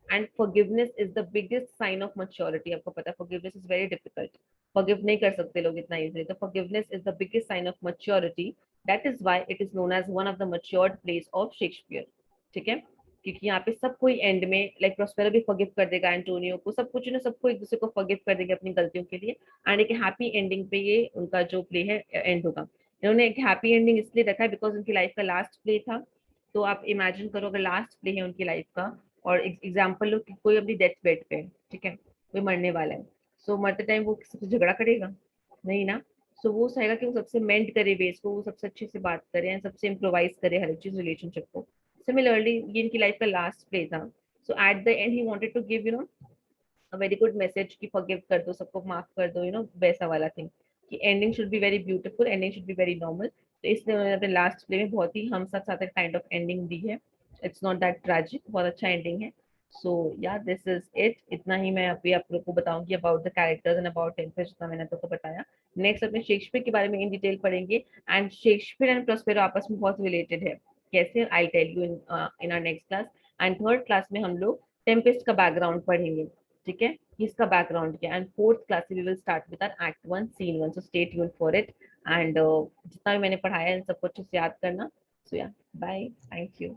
And forgiveness is the biggest sign of maturity. आपको पता है forgiveness is very difficult, forgive नहीं कर सकते लोग इतना इजीली। तो forgiveness is the biggest sign of maturity. That is why it is known as one of the matured plays of Shakespeare. ठीक है, क्योंकि यहाँ पे सब कोई एंड में लाइक प्रोस्पेरो भी फॉरगिव कर देगा एंटोनियो को, सब कुछ ना सबको एक दूसरे को फॉरगिव कर देगा अपनी गलतियों के लिए। एंड एक हैप्पी एंडिंग पे ये उनका जो प्ले है एंड होगा। इन्होंने एक हैप्पी एंडिंग इसलिए रखा है बिकॉज उनकी लाइफ का लास्ट प्ले था। तो आप इमेजिन करो अगर लास्ट प्ले है उनकी लाइफ का, और एग्जाम्पल लो कि कोई अपनी डेथ बेड पे है, ठीक है, कोई मरने वाला है, सो मरते टाइम वो किसी से झगड़ा करेगा? नहीं ना। सो वो चाहेगा कि वो सबसे मेंट करे बेस को, वो सबसे अच्छे से बात करे, सबसे इम्प्रोवाइज करे हर एक चीज रिलेशनशिप को। सिमिलरली ये इनकी लाइफ का लास्ट प्ले था। So at the end he wanted to give a very good message कि फॉरगिव कर दो, सबको माफ कर दो, वैसा वाला थिंग, कि ending should be very beautiful, ending should be very normal. तो इसलिए उन्होंने अपने लास्ट प्ले में बहुत ही हम साथ साथ काइंड ऑफ एंडिंग दी है। इट्स नॉट दैट ट्रेजिक, बहुत अच्छा एंडिंग है। सो या दिस इज इट। इतना ही मैं अभी आप लोग को बताऊंगी about the characters and about Tempest, जितना मैंने आपको बताया। नेक्स्ट अपने शेक्सपियर के बारे में इन डिटेल पढ़ेंगे। एंड शेक्सपियर एंड प्रोस्पेरो आपस में बहुत रिलेटेड है। कैसे? I tell you in our next class. And third class में हम लोग टेम्पेस्ट का बैकग्राउंड पढ़ेंगे, ठीक है, इसका बैकग्राउंड क्या। And fourth class we will start with our act 1 scene 1। So stay tuned for it. And जितना भी मैंने पढ़ाया है सबको अच्छे से याद करना। सो या बाय, थैंक यू।